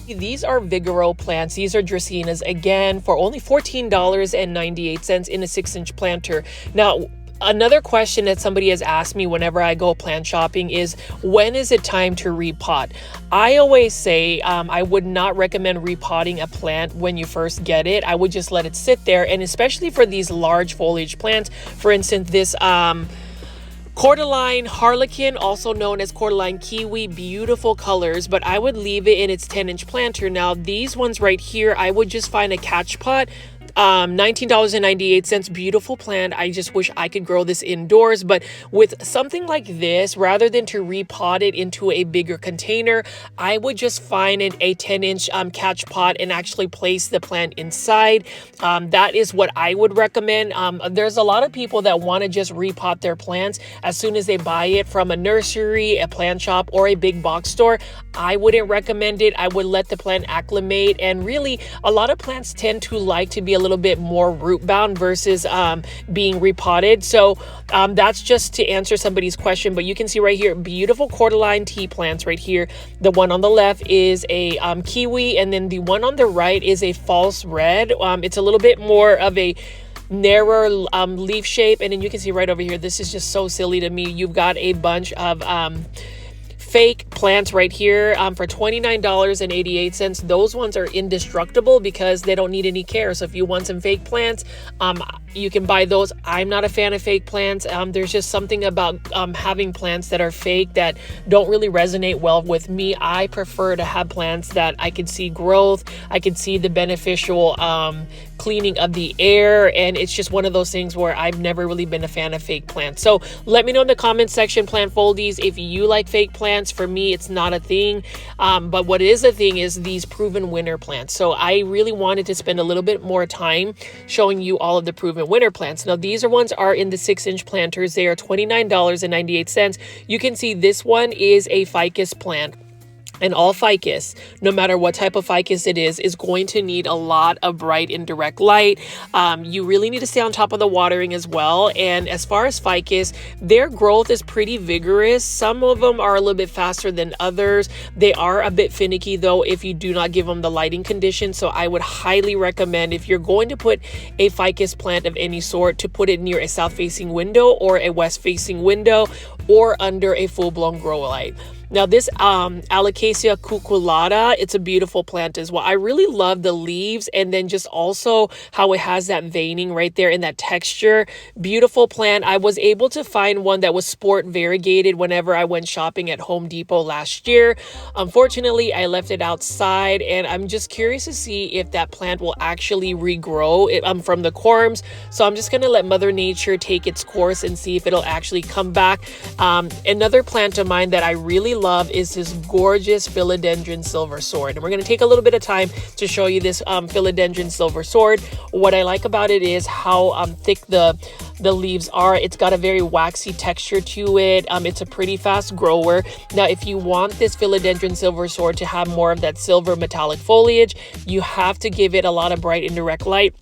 These are Vigoro plants. These are Dracaenas, again, for only $14.98 in a 6-inch planter. Now, another question that somebody has asked me whenever I go plant shopping is, when is it time to repot? I always say I would not recommend repotting a plant when you first get it. I would just let it sit there, and especially for these large foliage plants, for instance, this Cordyline Harlequin, also known as Cordyline Kiwi, beautiful colors, but I would leave it in its 10-inch planter. Now, these ones right here, I would just find a catch pot. $19.98, beautiful plant. I just wish I could grow this indoors, but with something like this, rather than to repot it into a bigger container, I would just find a 10-inch catch pot and actually place the plant inside. That is what I would recommend. There's a lot of people that want to just repot their plants as soon as they buy it from a nursery, a plant shop, or a big box store. I wouldn't recommend it. I would let the plant acclimate, and really a lot of plants tend to like to be a little bit more root bound versus being repotted. So that's just to answer somebody's question. But you can see right here, beautiful Cordyline tea plants right here. The one on the left is a kiwi, and then the one on the right is a false red. It's a little bit more of a narrower leaf shape, and then you can see right over here, this is just so silly to me. You've got a bunch of fake plants right here for $29.88. Those ones are indestructible because they don't need any care. So if you want some fake plants, you can buy those. I'm not a fan of fake plants. There's just something about having plants that are fake that don't really resonate well with me. I prefer to have plants that I can see growth, I can see the beneficial cleaning of the air, and it's just one of those things where I've never really been a fan of fake plants. So let me know in the comment section, plant foldies, if you like fake plants. For me, it's not a thing, but what is a thing is these Proven Winner plants. So I really wanted to spend a little bit more time showing you all of the Proven Winner plants. Now these ones are in the 6-inch planters. They are $29.98. You can see this one is a ficus plant. And all ficus, no matter what type of ficus it is going to need a lot of bright and direct light. You really need to stay on top of the watering as well. And as far as ficus, their growth is pretty vigorous. Some of them are a little bit faster than others. They are a bit finicky though if you do not give them the lighting conditions. So I would highly recommend, if you're going to put a ficus plant of any sort, to put it near a south-facing window or a west-facing window or under a full-blown grow light. Now this Alocasia cuculata, it's a beautiful plant as well. I really love the leaves, and then just also how it has that veining right there and that texture. Beautiful plant. I was able to find one that was sport variegated whenever I went shopping at Home Depot last year. Unfortunately, I left it outside, and I'm just curious to see if that plant will actually regrow from the corms. So I'm just going to let Mother Nature take its course and see if it'll actually come back. Another plant of mine that I really love is this gorgeous Philodendron silver sword, and we're going to take a little bit of time to show you this Philodendron silver sword. What I like about it is how thick the leaves are. It's got a very waxy texture to it. It's a pretty fast grower. Now if you want this Philodendron silver sword to have more of that silver metallic foliage, you have to give it a lot of bright and direct light.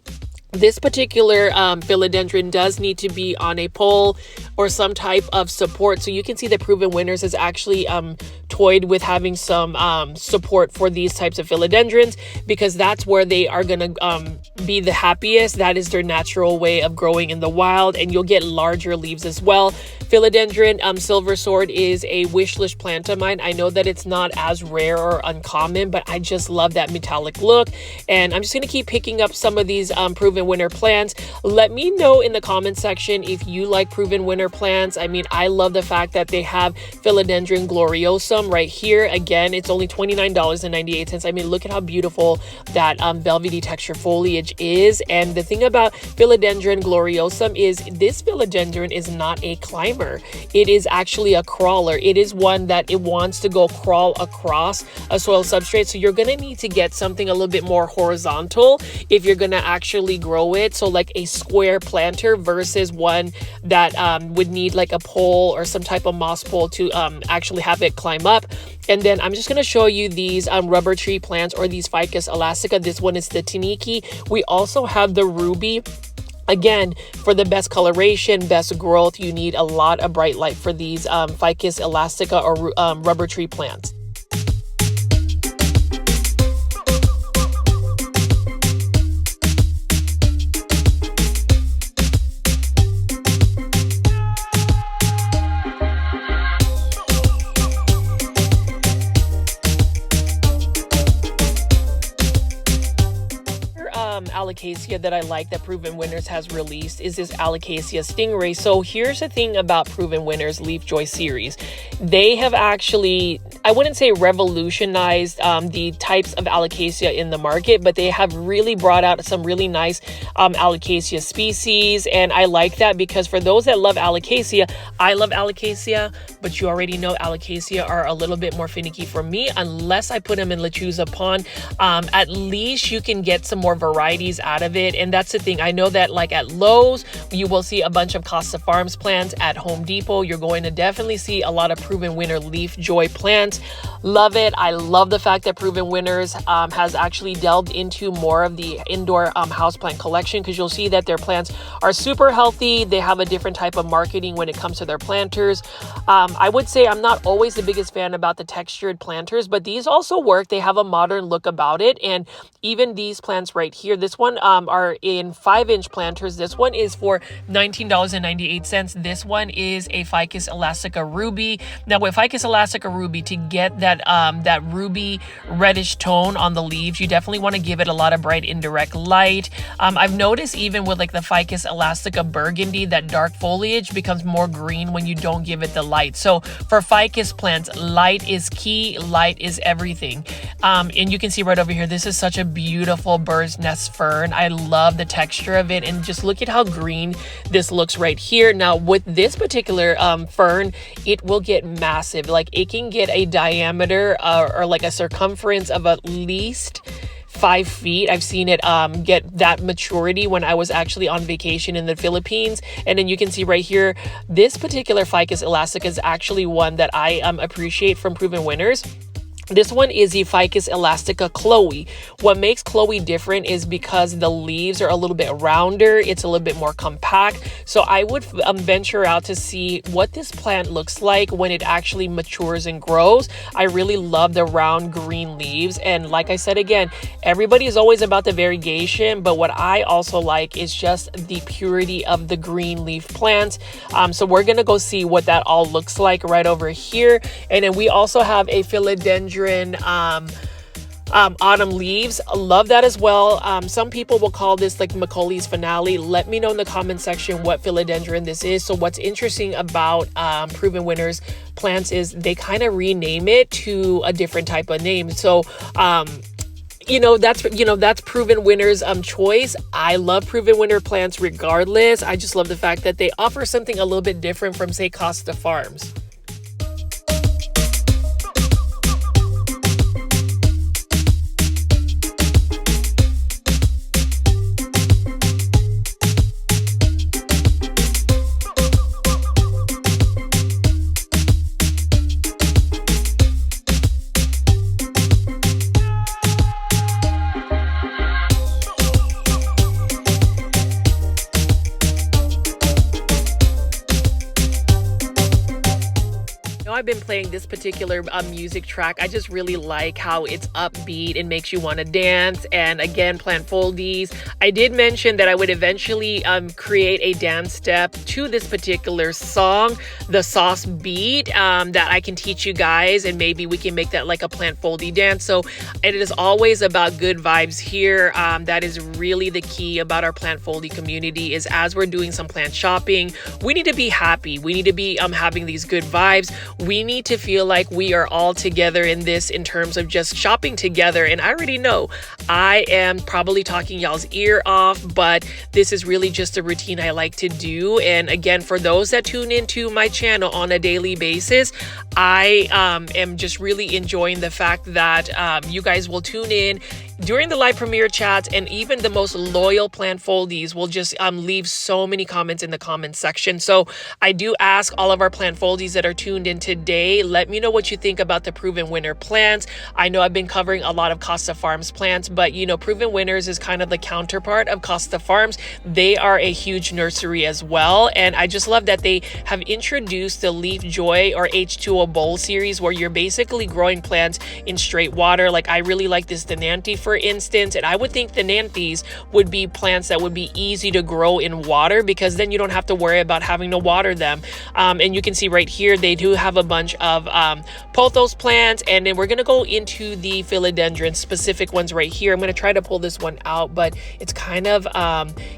This particular philodendron does need to be on a pole or some type of support. So you can see that Proven Winners has actually toyed with having some support for these types of philodendrons, because that's where they are going to be the happiest. That is their natural way of growing in the wild, and you'll get larger leaves as well. Philodendron silver sword is a wish list plant of mine. I know that it's not as rare or uncommon, but I just love that metallic look, and I'm just going to keep picking up some of these Proven Winner plants. Let me know in the comment section if you like Proven Winner plants. I mean, I love the fact that they have Philodendron gloriosum right here. Again, it's only $29.98. I mean, look at how beautiful that velvety texture foliage is. And the thing about Philodendron gloriosum is this philodendron is not a climber. It is actually a crawler. It is one that it wants to go crawl across a soil substrate. So you're going to need to get something a little bit more horizontal if you're going to actually grow it. So like a square planter versus one that would need like a pole or some type of moss pole to actually have it climb up. And then I'm just going to show you these rubber tree plants, or these Ficus elastica. This one is the Taniki. We also have the Ruby. Again, for the best coloration, best growth, you need a lot of bright light for these Ficus elastica or rubber tree plants. Alocasia that I like that Proven Winners has released is this Alocasia Stingray. So here's the thing about Proven Winners LeafJoy series. They have actually, I wouldn't say revolutionized the types of Alocasia in the market, but they have really brought out some really nice Alocasia species. And I like that because for those that love Alocasia, I love Alocasia, but you already know Alocasia are a little bit more finicky for me unless I put them in Lechuza Pond. At least you can get some more varieties out of it, and that's the thing. I know that like at Lowe's you will see a bunch of Costa Farms plants. At Home Depot you're going to definitely see a lot of Proven Winner LeafJoy plants. Love it. I love the fact that Proven Winners has actually delved into more of the indoor houseplant collection, because you'll see that their plants are super healthy. They have a different type of marketing when it comes to their planters. I would say I'm not always the biggest fan about the textured planters, but these also work. They have a modern look about it, and even these plants right here, this one are in 5-inch planters. This one is for $19.98. This one is a Ficus elastica ruby. Now with Ficus elastica ruby, to get that that ruby reddish tone on the leaves, you definitely want to give it a lot of bright indirect light. I've noticed even with like the Ficus elastica burgundy, that dark foliage becomes more green when you don't give it the light. So for Ficus plants, light is key. Light is everything. And you can see right over here, this is such a beautiful bird's nest fern. I love the texture of it, and just look at how green this looks right here. Now with this particular fern, it will get massive. Like it can get a diameter or like a circumference of at least 5 feet. I've seen it get that maturity when I was actually on vacation in the Philippines. And then you can see right here, this particular Ficus elastica is actually one that I appreciate from Proven Winners. This one is the Ficus elastica Chloe. What makes Chloe different is because the leaves are a little bit rounder. It's a little bit more compact. So I would venture out to see what this plant looks like when it actually matures and grows. I really love the round green leaves. And like I said again, everybody is always about the variegation, but what I also like is just the purity of the green leaf plants. So we're gonna go see what that all looks like right over here. And then we also have a philodendron autumn leaves. Love that as well. Some people will call this like Macaulay's finale. Let me know in the comment section what philodendron this is. So what's interesting about Proven Winners plants is they kind of rename it to a different type of name. So that's Proven Winners choice. I love Proven Winner plants regardless. I just love the fact that they offer something a little bit different from, say, Costa Farms. I've been playing this particular music track. I just really like how it's upbeat and makes you want to dance. And again, plant foldies. I did mention that I would eventually create a dance step to this particular song, the sauce beat, that I can teach you guys, and maybe we can make that like a plant foldy dance. So it is always about good vibes here. That is really the key about our plant foldy community, is as we're doing some plant shopping, we need to be happy. We need to be having these good vibes. We need to feel like we are all together in this, in terms of just shopping together. And I already know I am probably talking y'all's ear off, but this is really just a routine I like to do. And again, for those that tune into my channel on a daily basis, I am just really enjoying the fact that you guys will tune in during the live premiere chats, and even the most loyal plant foldies will just leave so many comments in the comment section. So I do ask all of our plant foldies that are tuned in today, let me know what you think about the Proven Winner plants. I know I've been covering a lot of Costa Farms plants, but Proven Winners is kind of the counterpart of Costa Farms. They are a huge nursery as well, and I just love that they have introduced the LeafJoy or H2O bowl series, where you're basically growing plants in straight water. Like, I really like this Denanthi, for instance, and I would think the Denanthis would be plants that would be easy to grow in water, because then you don't have to worry about having to water them. And you can see right here, they do have a bunch of pothos plants, and then we're going to go into the philodendron specific ones right here. I'm going to try to pull this one out, but it's kind of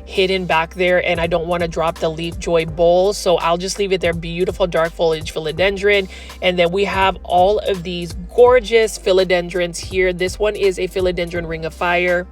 hidden back there, and I don't want to drop the LeafJoy bowl, so I'll just leave it there. Beautiful dark foliage philodendron. And then we have all of these gorgeous philodendrons here. This one is a philodendron ring of fire.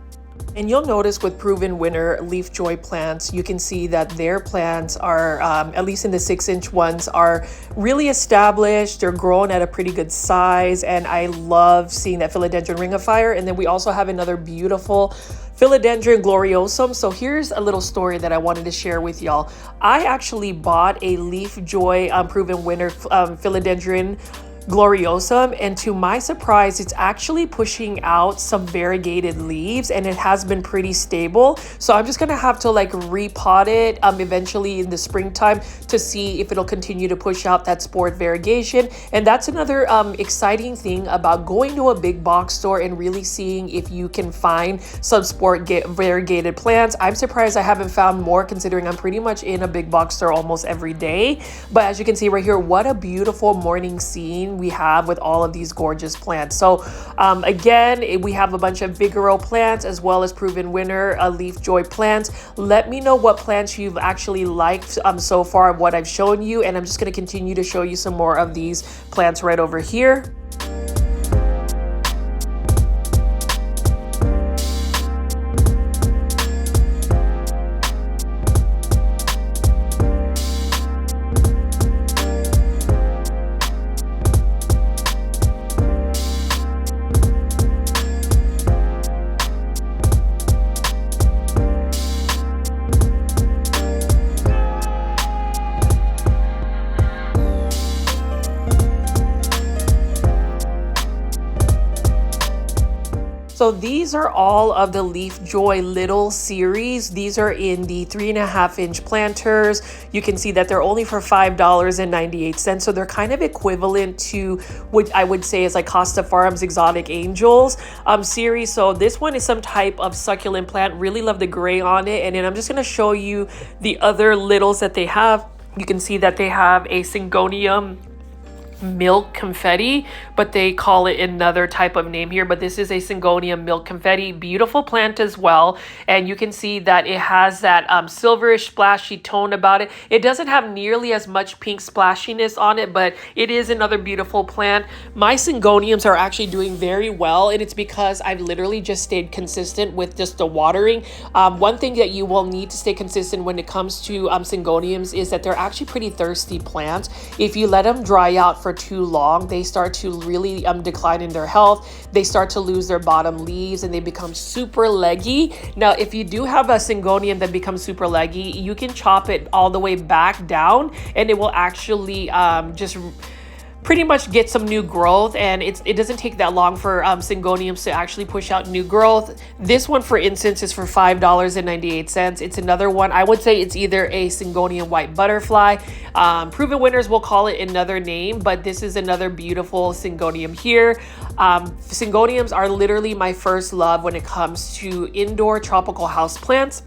And you'll notice with Proven Winner LeafJoy plants, you can see that their plants are, at least in the 6-inch ones, are really established. They're grown at a pretty good size, and I love seeing that philodendron ring of fire. And then we also have another beautiful Philodendron gloriosum. So here's a little story that I wanted to share with y'all. I actually bought a LeafJoy Proven Winner philodendron gloriosum, and to my surprise, it's actually pushing out some variegated leaves, and it has been pretty stable. So I'm just gonna have to like repot it eventually in the springtime to see if it'll continue to push out that spored variegation. And that's another exciting thing about going to a big box store and really seeing if you can find some variegated plants. I'm surprised I haven't found more, considering I'm pretty much in a big box store almost every day. But as you can see right here, what a beautiful morning scene we have with all of these gorgeous plants. So again, we have a bunch of Vigoro plants as well as Proven Winner LeafJoy plants. Let me know what plants you've actually liked so far of what I've shown you, and I'm just going to continue to show you some more of these plants right over here. So these are all of the LeafJoy Little series. These are in the 3.5-inch planters. You can see that they're only for $5.98. So they're kind of equivalent to what I would say is like Costa Farms Exotic Angels series. So this one is some type of succulent plant. Really love the gray on it. And then I'm just going to show you the other littles that they have. You can see that they have a Syngonium milk confetti, but they call it another type of name here, but this is a Syngonium milk confetti. Beautiful plant as well, and you can see that it has that silverish splashy tone about it. It doesn't have nearly as much pink splashiness on it, but it is another beautiful plant. My Syngoniums are actually doing very well, and it's because I've literally just stayed consistent with just the watering. One thing that you will need to stay consistent when it comes to Syngoniums is that they're actually pretty thirsty plants. If you let them dry out for too long, they start to really decline in their health. They start to lose their bottom leaves and they become super leggy. Now, if you do have a Syngonium that becomes super leggy, you can chop it all the way back down and it will actually just pretty much get some new growth, and it doesn't take that long for Syngoniums to actually push out new growth. This one, for instance, is for $5.98. It's another one. I would say it's either a Syngonium white butterfly. Proven Winners will call it another name, but this is another beautiful Syngonium here. Syngoniums are literally my first love when it comes to indoor tropical house plants.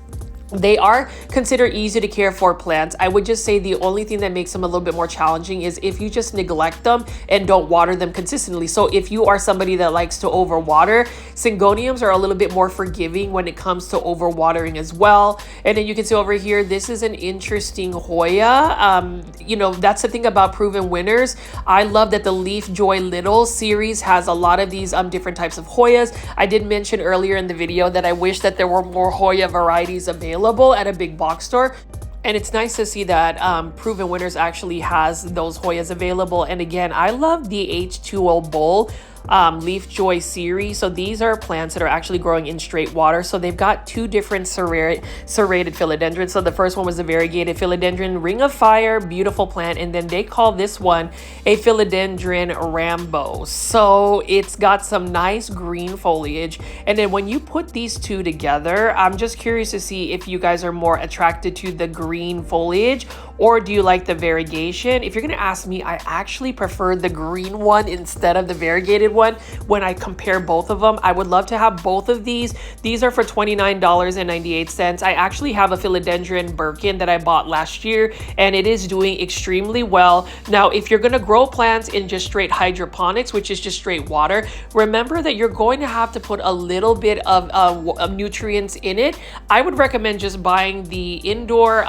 They are considered easy to care for plants. I would just say the only thing that makes them a little bit more challenging is if you just neglect them and don't water them consistently. So if you are somebody that likes to overwater, Syngoniums are a little bit more forgiving when it comes to overwatering as well. And then you can see over here, this is an interesting Hoya. You know, that's the thing about Proven Winners. I love that the LeafJoy Little series has a lot of these different types of Hoyas. I did mention earlier in the video that I wish that there were more Hoya varieties available at a big box store. And it's nice to see that Proven Winners actually has those Hoyas available. And again, I love the H2O Bowl LeafJoy series. So these are plants that are actually growing in straight water. So they've got two different serrated philodendrons. So the first one was the variegated philodendron Ring of Fire, beautiful plant, and then they call this one a philodendron Rambo. So it's got some nice green foliage, and then when you put these two together, I'm just curious to see if you guys are more attracted to the green foliage or do you like the variegation. If you're gonna ask me, I actually prefer the green one instead of the variegated one. When I compare both of them, I would love to have both of these. These are for $29.98. I actually have a philodendron Birkin that I bought last year, and it is doing extremely well. Now, if you're gonna grow plants in just straight hydroponics, which is just straight water, remember that you're going to have to put a little bit of nutrients in it. I would recommend just buying the indoor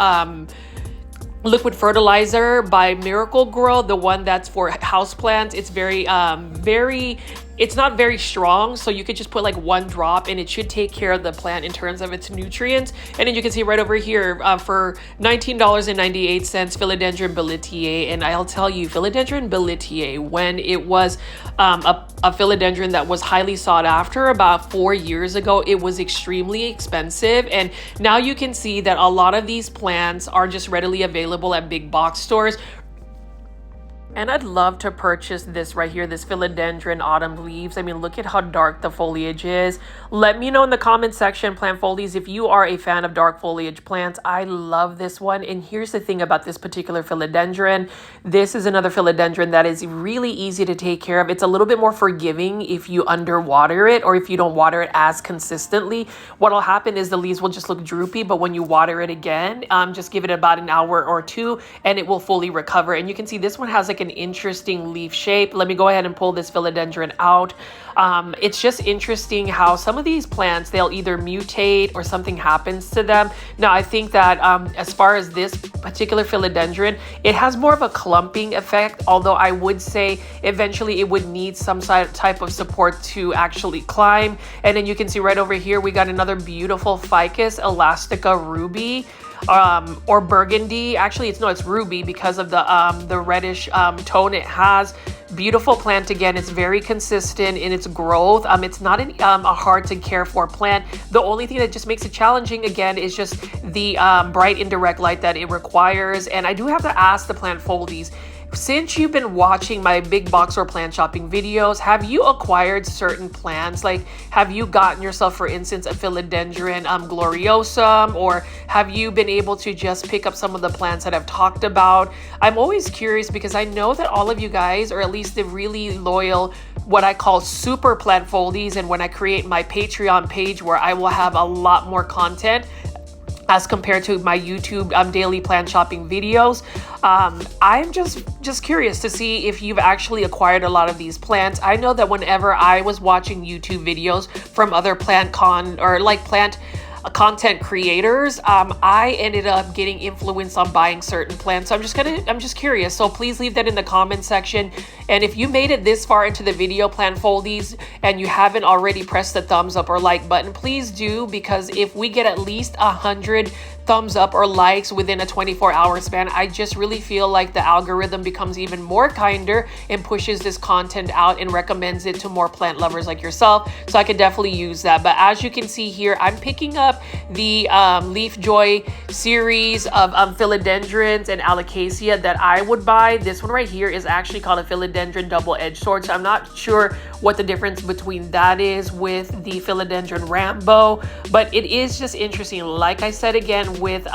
liquid fertilizer by Miracle Grow, the one that's for houseplants. It's it's not very strong, so you could just put like one drop and it should take care of the plant in terms of its nutrients. And then you can see right over here for $19.98, Philodendron Bellitier. And I'll tell you, Philodendron Bellitier, when it was a philodendron that was highly sought after about 4 years ago, it was extremely expensive. And now you can see that a lot of these plants are just readily available at big box stores. And I'd love to purchase this right here, this Philodendron Autumn Leaves. I mean, look at how dark the foliage is. Let me know in the comment section, plant folies, if you are a fan of dark foliage plants. I love this one. And here's the thing about this particular philodendron. This is another philodendron that is really easy to take care of. It's a little bit more forgiving if you underwater it or if you don't water it as consistently. What'll happen is the leaves will just look droopy, but when you water it again, just give it about an hour or two and it will fully recover. And you can see this one has like an interesting leaf shape. Let me go ahead and pull this philodendron out. It's just interesting how some of these plants, they'll either mutate or something happens to them. Now, I think that as far as this particular philodendron, it has more of a clumping effect, although I would say eventually it would need some type of support to actually climb. And then you can see right over here, we got another beautiful Ficus elastica ruby. Or burgundy. Actually, it's ruby because of the reddish tone it has. Beautiful plant again. It's very consistent in its growth. It's not a hard to care for plant. The only thing that just makes it challenging again is just the bright indirect light that it requires. And I do have to ask the plant foldies, since you've been watching my big box or plant shopping videos, have you acquired certain plants? Like, have you gotten yourself, for instance, a philodendron gloriosum, or have you been able to just pick up some of the plants that I've talked about? I'm always curious because I know that all of you guys, or at least the really loyal, what I call super plant foldies, and when I create my Patreon page where I will have a lot more content as compared to my YouTube daily plant shopping videos. I'm just curious to see if you've actually acquired a lot of these plants. I know that whenever I was watching YouTube videos from other plant content creators, I ended up getting influenced on buying certain plants. So I'm just curious. So please leave that in the comment section. And if you made it this far into the video, plant foldies, and you haven't already pressed the thumbs up or like button, please do, because if we get at least 100 thumbs up or likes within a 24-hour span, I just really feel like the algorithm becomes even more kinder and pushes this content out and recommends it to more plant lovers like yourself. So I could definitely use that. But as you can see here, I'm picking up the LeafJoy series of philodendrons and Alocasia that I would buy. This one right here is actually called a philodendron double-edged sword. So I'm not sure what the difference between that is with the philodendron Rambo, but it is just interesting. Like I said again, with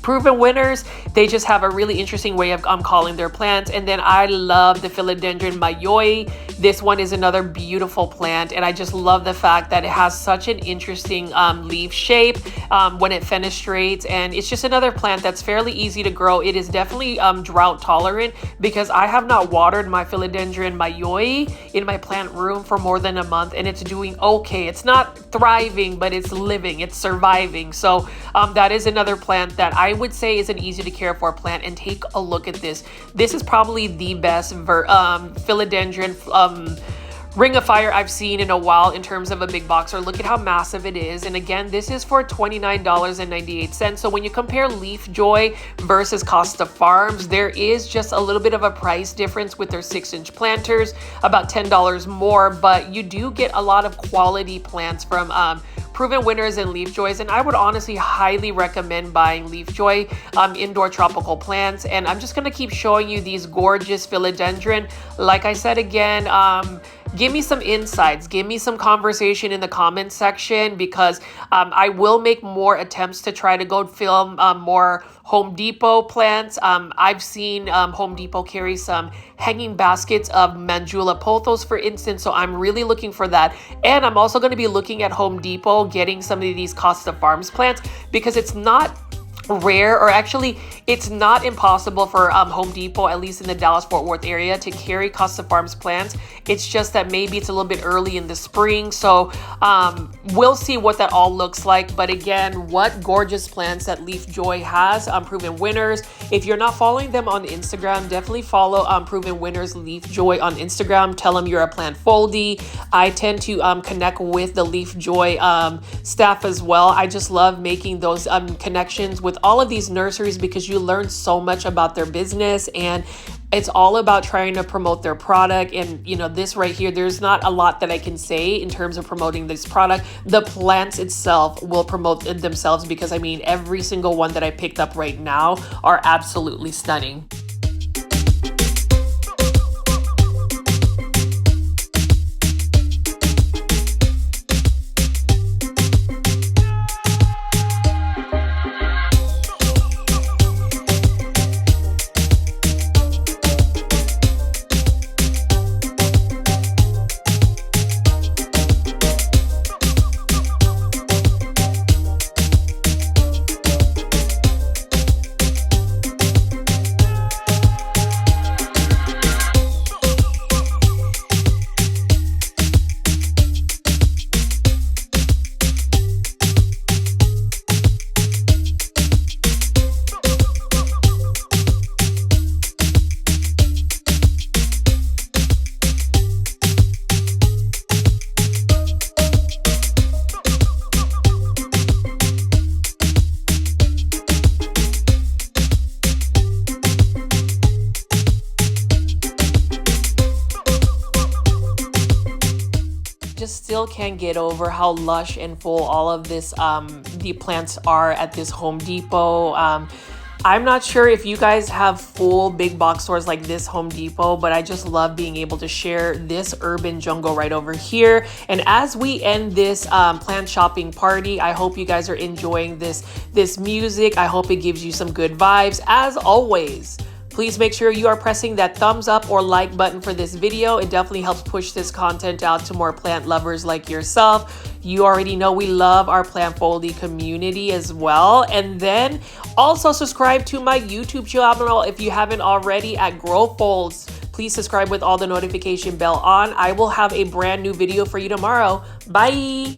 Proven Winners, they just have a really interesting way of calling their plants. And then I love the Philodendron LeafJoy. This one is another beautiful plant, and I just love the fact that it has such an interesting leaf shape when it fenestrates, and it's just another plant that's fairly easy to grow. It is definitely drought tolerant, because I have not watered my Philodendron LeafJoy in my plant room for more than a month, and it's doing okay. It's not thriving, but it's living, it's surviving. So that is another plant that I would say is an easy to care for plant. And take a look at this. This is probably the best philodendron ring of fire I've seen in a while in terms of a big boxer. Look at how massive it is. And again, this is for $29.98. So when you compare LeafJoy versus Costa Farms, there is just a little bit of a price difference with their 6-inch planters, about $10 more, but you do get a lot of quality plants from Proven Winners and LeafJoys, and I would honestly highly recommend buying LeafJoy indoor tropical plants. And I'm just going to keep showing you these gorgeous philodendron. Like I said again, give me some insights, give me some conversation in the comment section, because I will make more attempts to try to go film more Home Depot plants. I've seen Home Depot carry some hanging baskets of Mandula pothos, for instance, so I'm really looking for that. And I'm also going to be looking at Home Depot getting some of these Costa Farms plants, because it's not rare, or actually it's not impossible for Home Depot, at least in the Dallas-Fort Worth area, to carry Costa Farms plants. It's just that maybe it's a little bit early in the spring, so we'll see what that all looks like. But again, what gorgeous plants that LeafJoy has. Proven Winners, if you're not following them on Instagram, definitely follow Proven Winners LeafJoy on Instagram. Tell them you're a plant foldie. I tend to connect with the LeafJoy staff as well. I just love making those connections with all of these nurseries, because you learn so much about their business, and it's all about trying to promote their product. And you know, this right here, there's not a lot that I can say in terms of promoting this product. The plants itself will promote themselves, because I mean, every single one that I picked up right now are absolutely stunning. Just still can't get over how lush and full all of this the plants are at this Home Depot. I'm not sure if you guys have full big box stores like this Home Depot, but I just love being able to share this urban jungle right over here. And as we end this plant shopping party, I hope you guys are enjoying this music. I hope it gives you some good vibes. As always, please make sure you are pressing that thumbs up or like button for this video. It definitely helps push this content out to more plant lovers like yourself. You already know we love our plant foldy community as well. And then also subscribe to my YouTube channel if you haven't already at Grow Folds. Please subscribe with all the notification bell on. I will have a brand new video for you tomorrow. Bye.